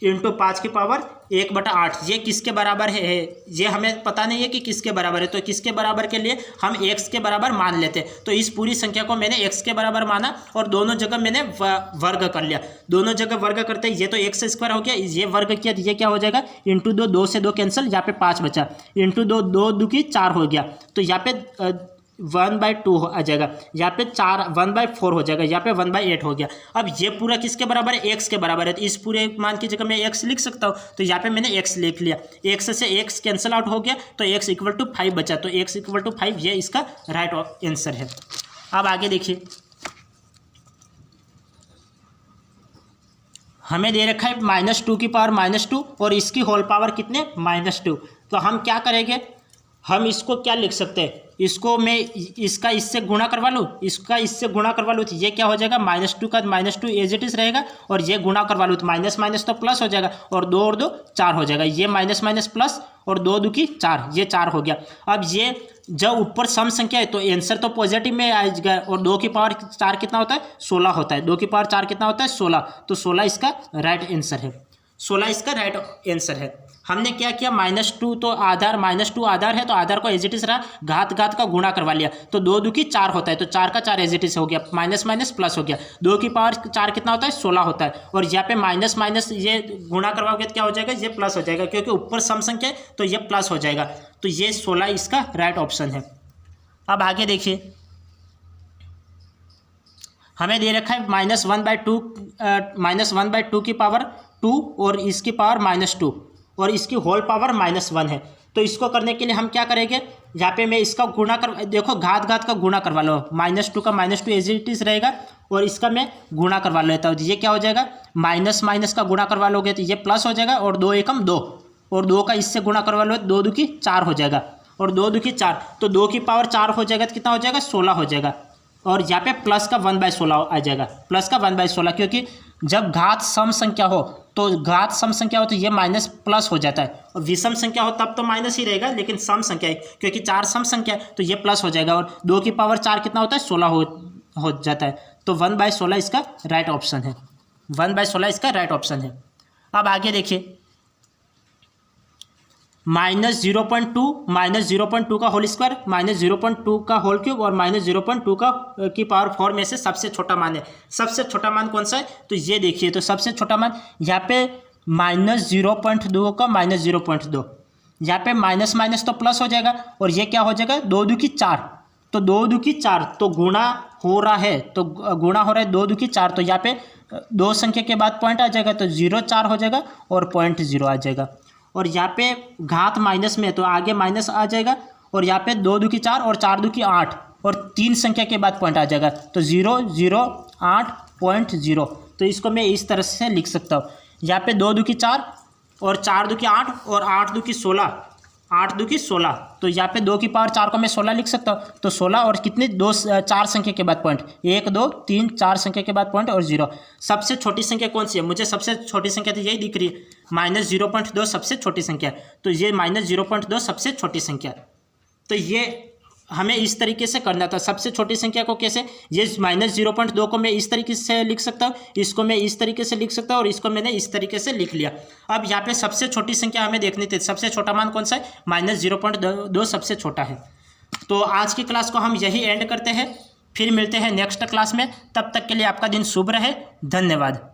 इंटू 5 की पावर 1/8। ये किसके बराबर है, ये हमें पता नहीं है कि किसके बराबर है। तो किसके बराबर के लिए हम x के बराबर मान लेते। तो इस पूरी संख्या को मैंने x के बराबर माना और दोनों जगह मैंने वर्ग कर लिया। दोनों जगह वर्ग करते ये तो x² हो गया, ये वर्ग किया तो ये क्या हो जाएगा, इंटू 2 से 2 कैंसिल, यहाँ पे 5 बचा, इंटू 2 2 की 4 हो गया। तो यहाँ पे 1/2 आ जाएगा, यहाँ पे 1/4 हो जाएगा, यहाँ पे 1/8 हो गया। अब ये पूरा किसके बराबर है, x के बराबर है। तो इस पूरे मान की जगह मैं x लिख सकता हूँ। तो यहाँ पे मैंने x लिख लिया, x से x कैंसिल आउट हो गया, तो x इक्वल टू 5 बचा। तो x इक्वल टू 5 ये इसका राइट आंसर है। अब आगे देखिए, हमें दे रखा है -2 की पावर -2 और इसकी होल पावर कितने, -2। तो हम क्या करेंगे, हम इसको क्या लिख सकते हैं, इसको मैं इसका इससे गुणा करवा लूँ, इसका इससे गुणा करवा लूँ, तो ये क्या हो जाएगा, -2 का -2 एज इट इज रहेगा। और ये गुणा करवा लूँ तो माइनस माइनस तो प्लस हो जाएगा, और 2 और 2 4 हो जाएगा। ये माइनस माइनस प्लस, और 2 2 की 4, ये 4 हो गया। अब ये जब ऊपर सम संख्या है तो आंसर तो पॉजिटिव में आएगा। और 2 की पावर 4 कितना होता है, 16 होता है। 2 की पावर 4 कितना होता है, 16। तो 16 इसका राइट आंसर है। 16 इसका राइट आंसर है। हमने क्या किया, -2 तो आधार, -2 आधार है तो आधार को एज इट इज रहा, घात का गुणा करवा लिया। तो 2 2 की 4 होता है, तो 4 का 4 एज इट इज हो गया, माइनस माइनस प्लस हो गया। 2 की पावर 4 कितना होता है, 16 होता है। और यहाँ पे माइनस माइनस ये गुणा करवाओगे तो क्या हो जाएगा, ये प्लस हो जाएगा, क्योंकि ऊपर सम संख्या है तो ये प्लस हो जाएगा। तो ये 16 इसका राइट ऑप्शन है। अब आगे देखिए, हमें दे रखा है -1/2 की पावर 2 और इसकी पावर -2 और इसकी होल पावर -1 है। तो इसको करने के लिए हम क्या करेंगे, यहाँ पे मैं इसका गुणा कर, देखो घात का गुणा करवा लो, -2 का -2 एज इट इज रहेगा और इसका मैं गुणा करवा लेता हूँ। तो ये क्या हो जाएगा, माइनस माइनस का गुणा करवा लोगे तो ये प्लस हो जाएगा, और 2 एकम 2, और 2 का इससे गुणा करवा लो, 2 2 की 4 हो जाएगा, और 2 2 की 4, तो 2 की पावर 4 हो जाएगा तो कितना हो जाएगा, 16 हो जाएगा। और यहाँ पे प्लस का 1/16 आ जाएगा, प्लस का 1/16, क्योंकि जब घात सम संख्या हो तो घात सम संख्या हो तो ये माइनस प्लस हो जाता है, और विषम संख्या हो तब तो माइनस ही रहेगा, लेकिन सम संख्या है क्योंकि 4 सम संख्या है तो ये प्लस हो जाएगा। और 2 की पावर 4 कितना होता है, 16 हो जाता है। तो 1/16 इसका राइट ऑप्शन है। 1/16 इसका राइट ऑप्शन है। अब आगे देखिए, -0.2 का होल स्क्वायर, -0.2 का होल क्यूब और -0.2 का की पावर 4 में से सबसे छोटा मान है। सबसे छोटा मान कौन सा है, तो ये देखिए, तो सबसे छोटा मान यहाँ पे -0.2 का -0.2, यहाँ पे माइनस माइनस तो प्लस हो जाएगा, और ये क्या हो जाएगा, 2 2 की 4, तो 2 2 की 4 तो गुणा हो रहा है, तो गुणा हो रहा है 2 2 की 4, तो यहाँ पे 2 संख्या के बाद पॉइंट आ जाएगा, तो 0 4 हो जाएगा और 0.0 आ जाएगा। और यहाँ पे घात माइनस में तो आगे माइनस आ जाएगा, और यहाँ पे 2 2 की 4 और 4 2 की 8 और 3 संख्या के बाद पॉइंट आ जाएगा, तो 0 0 8.0। तो इसको मैं इस तरह से लिख सकता हूँ, यहाँ पे 2 2 की 4 और 4 2 की 8 और 8 2 की 16 8 2 की 16, तो यहाँ पे 2 की पावर 4 को मैं 16 लिख सकता हूँ। तो 16 और कितने 4 संख्या के बाद पॉइंट, 1 2 3 4 संख्या के बाद पॉइंट और 0। सबसे छोटी संख्या कौन सी है? मुझे सबसे छोटी संख्या तो यही दिख रही है, -0.2 सबसे छोटी संख्या है। तो ये -0.2 सबसे छोटी संख्या। तो ये हमें इस तरीके से करना था। सबसे छोटी संख्या को कैसे, ये -0.2 को मैं इस तरीके से लिख सकता हूँ, इसको मैं इस तरीके से लिख सकता हूँ और इसको मैंने इस तरीके से लिख लिया। अब यहाँ पे सबसे छोटी संख्या हमें देखनी थी, सबसे छोटा मान कौन सा है? -0.2 सबसे छोटा है। तो आज की क्लास को हम यही एंड करते हैं, फिर मिलते हैं नेक्स्ट क्लास में। तब तक के लिए आपका दिन शुभ रहे, धन्यवाद।